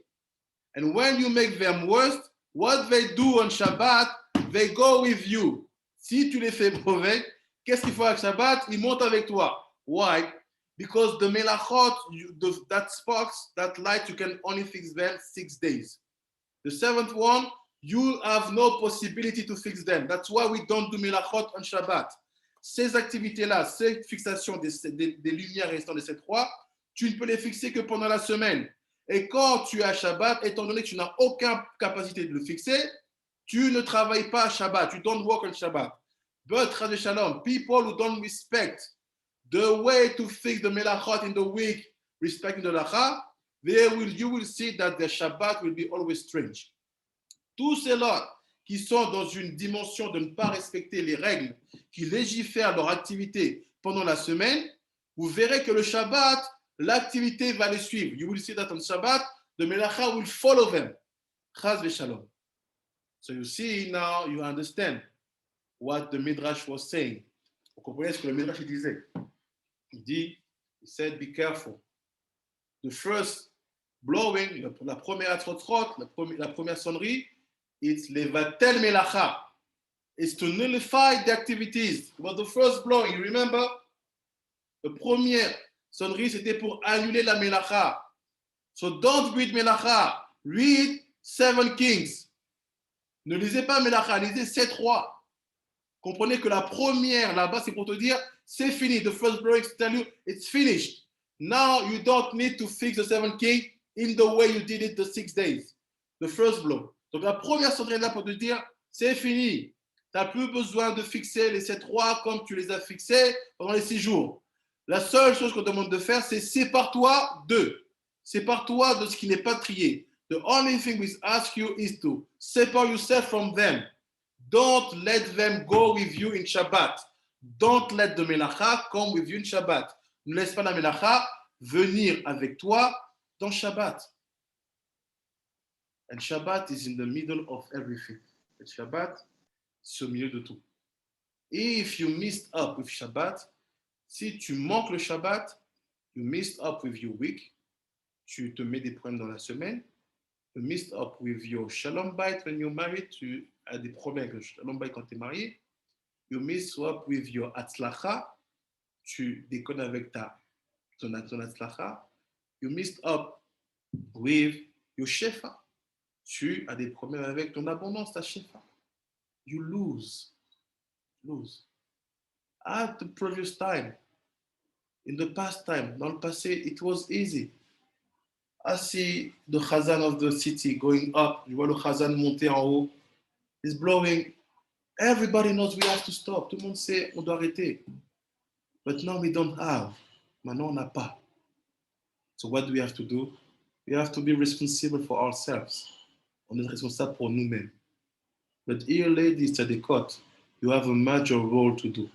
Speaker 1: And when you make them worse, what they do on Shabbat, they go with you. Si tu les fais mauvais, qu'est-ce qu'il faut avec Shabbat? Ils montent avec toi. Why? Because the melachot, that sparks, that light, you can only fix them 6 days. The seventh one, you have no possibility to fix them. That's why we don't do melachot on Shabbat. Ces activités-là, ces fixations des lumières restant de ces trois, tu ne peux les fixer que pendant la semaine. Et quand tu es à Shabbat, étant donné que tu n'as aucune capacité de le fixer, tu ne travailles pas à Shabbat. You don't work on Shabbat. But, Chaz Shalom, people who don't respect the way to fix the melachot in the week, respecting the halacha, you will see that the Shabbat will be always strange. Tous ceux-là qui sont dans une dimension de ne pas respecter les règles, qui légifèrent leur activité pendant la semaine, vous verrez que le Shabbat, l'activité va les suivre. You will see that on Shabbat, the melacha will follow them. Chaz v'shalom. So you see now, you understand what the Midrash was saying. Vous comprenez ce que le Midrash disait. He said, be careful. The first blowing, la première atrotrot, la première sonnerie, it's levatel melacha. It's to nullify the activities. But the first blowing, you remember? La première sonnerie, c'était pour annuler la melacha. So don't read melacha. Read 7 kings. Ne lisez pas melacha, lisez 7 rois. Comprenez que la première là-bas, c'est pour te dire, c'est fini. The first blowing to tell you, it's finished. Now you don't need to fix the 7 kings in the way you did it the 6 days. The first blow. Donc la première sonnerie là pour te dire, c'est fini. Tu n'as plus besoin de fixer les 7 rois comme tu les as fixés pendant les 6 jours. La seule chose qu'on demande de faire, c'est sépare-toi d'eux. Sépare-toi de ce qui n'est pas trié. The only thing we ask you is to separate yourself from them. Don't let them go with you in Shabbat. Don't let the melacha come with you in Shabbat. Ne laisse pas la melacha venir avec toi dans Shabbat. And Shabbat is in the middle of everything. And Shabbat, c'est au milieu de tout. If you missed up with Shabbat, si tu manques le Shabbat, you missed up with your week, tu te mets des problèmes dans la semaine. You missed up with your shalom bait when you're married, tu as des problèmes avec le shalom bait quand tu es marié. You missed up with your atzlacha, tu déconnes avec ton atzlacha. You missed up with your shefa, tu as des problèmes avec ton abondance, ta shefa. You lose. At the previous time, in the past time, dans le passé, it was easy. I see the Chazan of the city going up. Je vois le Chazan monter en haut. It's blowing. Everybody knows we have to stop. Tout le monde sait, on doit arrêter. But now we don't have. Maintenant, on n'a pas. So what do we have to do? We have to be responsible for ourselves. On est responsable pour nous-mêmes. But here, ladies, at the court, you have a major role to do.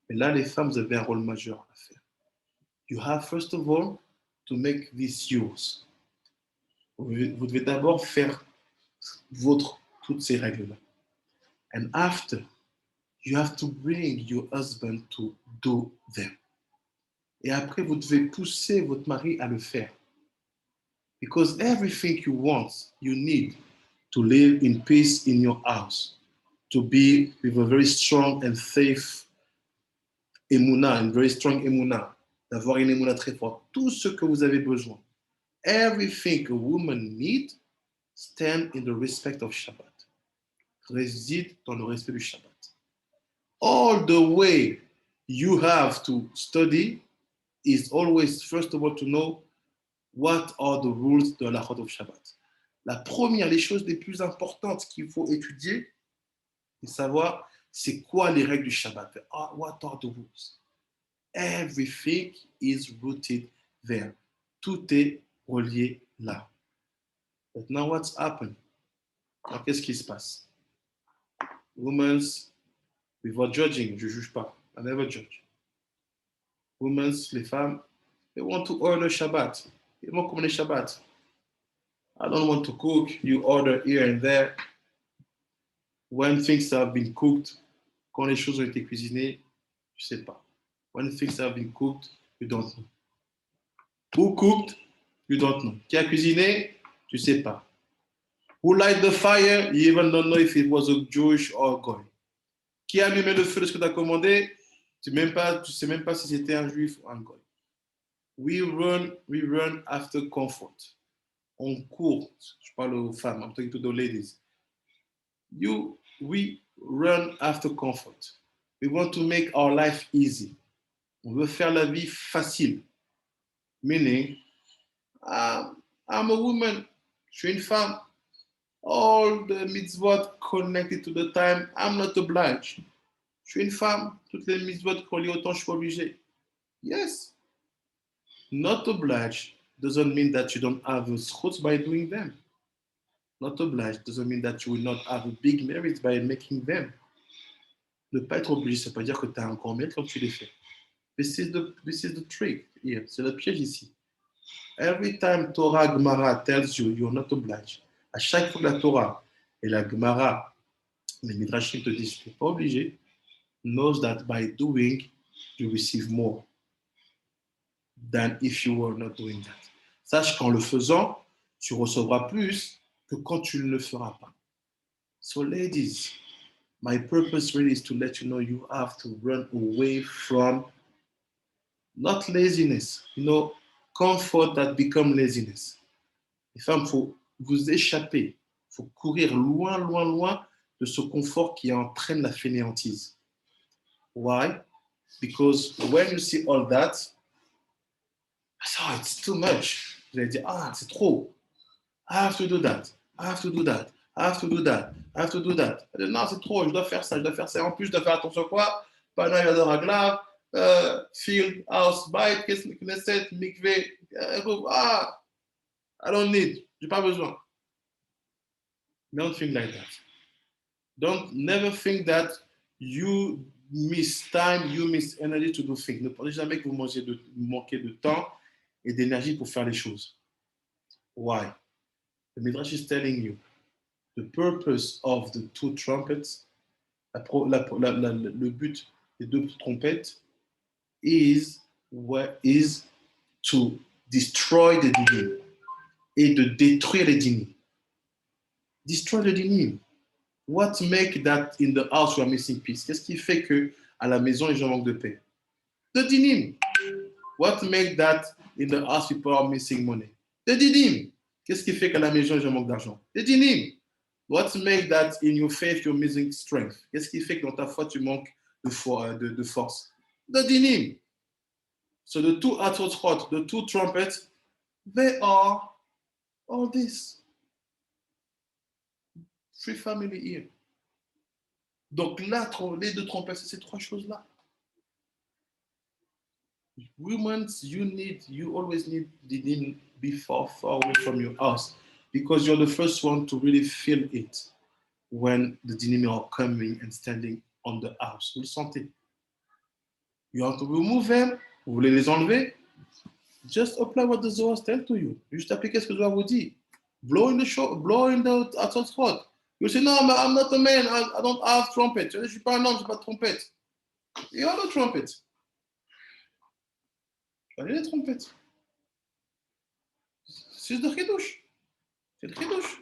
Speaker 1: Et là, les femmes, vous avez un rôle majeur à faire. You have, first of all, to make this yours. Vous devez d'abord faire toutes ces règles-là. And after, you have to bring your husband to do them. Et après, vous devez pousser votre mari à le faire. Because everything you want, you need to live in peace in your house, to be with a very strong and safe emunah, and very strong emunah, d'avoir une emunah très forte. Tout ce que vous avez besoin. Everything a woman needs stand in the respect of Shabbat. Réside dans le respect du Shabbat. All the way you have to study is always, first of all, to know what are the rules de la halachot of Shabbat. La première, les choses les plus importantes qu'il faut étudier, c'est savoir c'est quoi les règles du Shabbat. What are the rules? Everything is rooted there. Tout est relié là. But now what's happened? Alors, qu'est-ce qui se passe? Women's, without judging, je ne juge pas. I never judge. Women's, les femmes, they want to order Shabbat. Ils vont commander Shabbat. I don't want to cook. You order here and there. When things have been cooked, quand les choses ont été cuisinées, tu sais pas. When things have been cooked, you don't know. Who cooked? You don't know. Qui a cuisiné? Tu sais pas. Who light the fire? You even don't know if it was a Jewish or a Goy. Qui a allumé le feu de ce que tu as commandé? Tu sais même pas si c'était un juif ou un Goy. We run after comfort. On court. Je parle aux femmes. I'm talking to the ladies. We run after comfort. We want to make our life easy. On veut faire la vie facile. Meaning, I'm a woman. Je suis une femme. All the mitzvot connected to the time, I'm not obliged. Je suis une femme. Toutes les mitzvot reliées au temps, je suis pas obligé. Yes. Not obliged doesn't mean that you don't have a schutz by doing them. Not obliged doesn't mean that you will not have a big merit by making them. Ne pas être obligé, ça ne veut pas dire que tu as un grand mérite quand tu les fais. This is the trick here. C'est le piège ici. Every time Torah Gemara tells you you're not obliged, à chaque fois que la Torah et la Gemara, les Midrashim te disent tu n'es pas obligé, knows that by doing, you receive more than if you were not doing that. Sache qu'en le faisant, tu recevras plus que quand tu ne le feras pas. So ladies, my purpose really is to let you know you have to run away from not laziness, comfort that become laziness. Les femmes, il faut vous échapper, il faut courir loin, loin, loin de ce confort qui entraîne la fainéantise. Why? Because when you see all that, it's too much. Vous allez dire, c'est trop. I have to do that. I have to do that. I have to do that. I have to do that. Non, c'est trop, je dois faire ça, je dois faire ça. En plus, je dois faire attention à quoi? Pendant il y a de raglav, field, house, bike, Knesset, mikveh. I don't need. J'ai pas besoin. Don't think like that. Don't never think that you miss time, you miss energy to do things. Ne pensez jamais que vous manquez de temps et d'énergie pour faire les choses. Why? The Midrash is telling you the purpose of the two trumpets, le but des deux trompettes is to destroy the dinim et de détruire les dinim. Destroy the dinim. What make that in the house you are missing peace? Qu'est-ce qui fait que à la maison les gens manquent de paix? The dinim. What make that in the house people are missing money? The dinim. Qu'est-ce qui fait qu'à la maison les gens manquent d'argent? The dinim. What make that in your faith you're missing strength? Qu'est-ce qui fait que dans ta foi tu manques de force? The dinim. So the two atzot, the two trumpets, they are all this. Free family here. Donc là, les deux trompettes, c'est ces trois choses-là. Women, you always need dinim be far away from your house because you're the first one to really feel it when the dinim are coming and standing on the house. Vous le sentez. You have to remove them. Vous voulez les enlever? Just apply what the Zohar tells to you. Juste appliquer ce que Zohar vous dit. Blow in the outside spot. You say, no, I'm not a man. I don't have trumpet. Je ne suis pas un homme, je n'ai pas de trompette. You have a trumpet. Allez, les trompettes. C'est le chidouche. C'est le chidouche.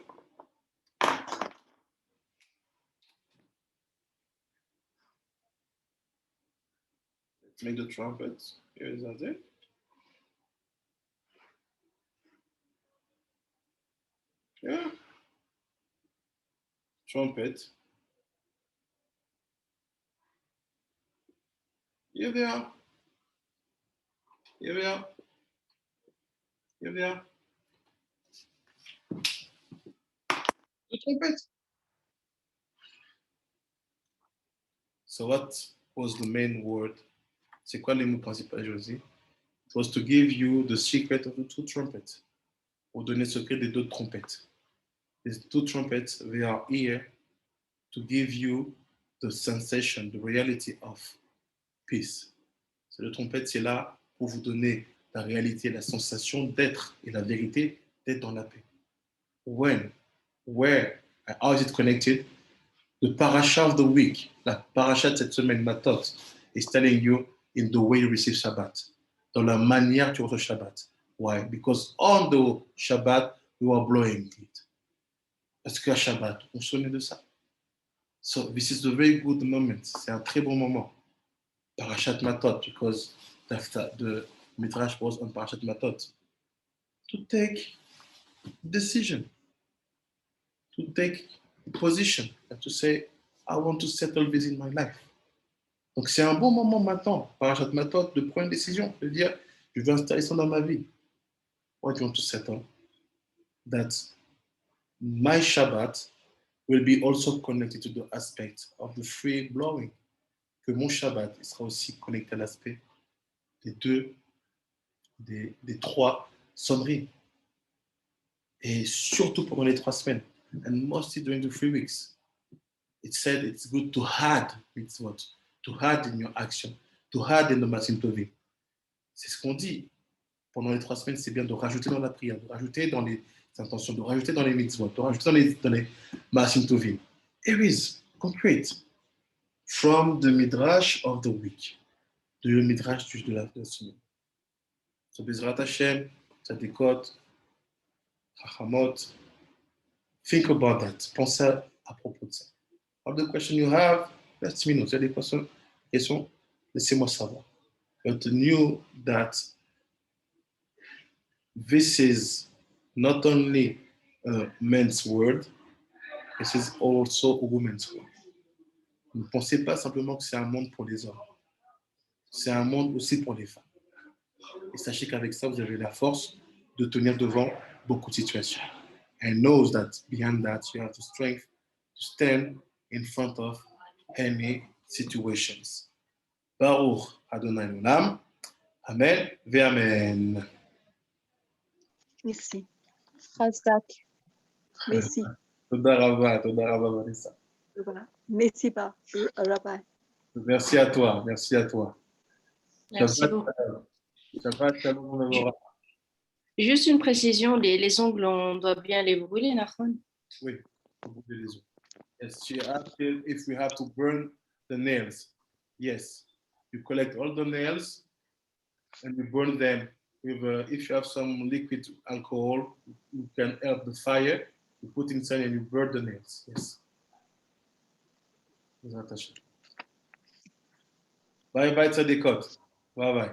Speaker 1: Let's make the trumpet. Here is that. Yeah. Trumpet. Here they are. Here they are. Here they are. The trumpet. So what was the main word? C'est quoi les mots principaux, Josie? It was to give you the secret of the two trumpets. Pour donner le secret des deux trompettes. These two trumpets, they are here to give you the sensation, the reality of peace. C'est le trompette, c'est là pour vous donner la réalité, la sensation d'être et la vérité d'être dans la paix. When, where, and how is it connected? The parasha of the week, la parasha de cette semaine, Matot, is telling you in the way you receive Shabbat, dans la manière tu reçois Shabbat. Why? Because on the Shabbat, you are blowing it. Parce qu'à Shabbat, on se souvenait de ça. So this is a very good moment. C'est un très bon moment. Parashat Matot, because the Midrash was on Parashat Matot. To take decision, to take position, and to say, I want to settle this in my life. Donc c'est un bon moment maintenant, Parashat Matot, de prendre une décision, de dire, je veux installer ça dans ma vie. What do you want to settle? That my Shabbat will be also connected to the aspect of the free blowing. Que mon Shabbat il sera aussi connecté à l'aspect des trois sonneries. Et surtout pendant les 3 semaines. And mostly during the 3 weeks. It said it's good to add mitzvot, to add in your action, to add in the Masim Tovim. C'est ce qu'on dit. Pendant les 3 semaines, c'est bien de rajouter dans la prière, de rajouter dans les intentions, de rajouter dans les mitzvot, de rajouter dans les Masim Tovim. Here is concrete. From the Midrash of the week. De Midrash de la semaine. So Bezrat Hashem, Tzadikot, Chachamot. Think about that. Pensez à propos de ça. All the questions you have, let me know. Si vous avez des questions, laissez-moi savoir. But knew that this is not only a men's word, this is also a woman's word. Ne pensez pas simplement que c'est un monde pour les hommes. C'est un monde aussi pour les femmes. Et sachez qu'avec ça, vous avez la force de tenir devant beaucoup de situations. And knows that behind that, you have the strength to stand in front of any situations. Baruch Adonai Olam. Amen ve'amen.
Speaker 5: Merci.
Speaker 4: Chazak.
Speaker 5: Merci.
Speaker 1: Toda Rabba, Vanessa.
Speaker 5: Voilà. Merci, Rabbi.
Speaker 1: Merci à toi, merci à toi.
Speaker 3: Merci beaucoup.
Speaker 1: Shabbat shalom mevorach.
Speaker 3: Juste une précision, les ongles, on doit bien les brûler, Nahon.
Speaker 1: Oui, on brûle les os. Yes, she asked if we have to burn the nails. Yes, you collect all the nails and you burn them with, if you have some liquid alcohol, you can help the fire, you put inside and you burn the nails. Yes. Bye bye, Tzadikot. Bye bye.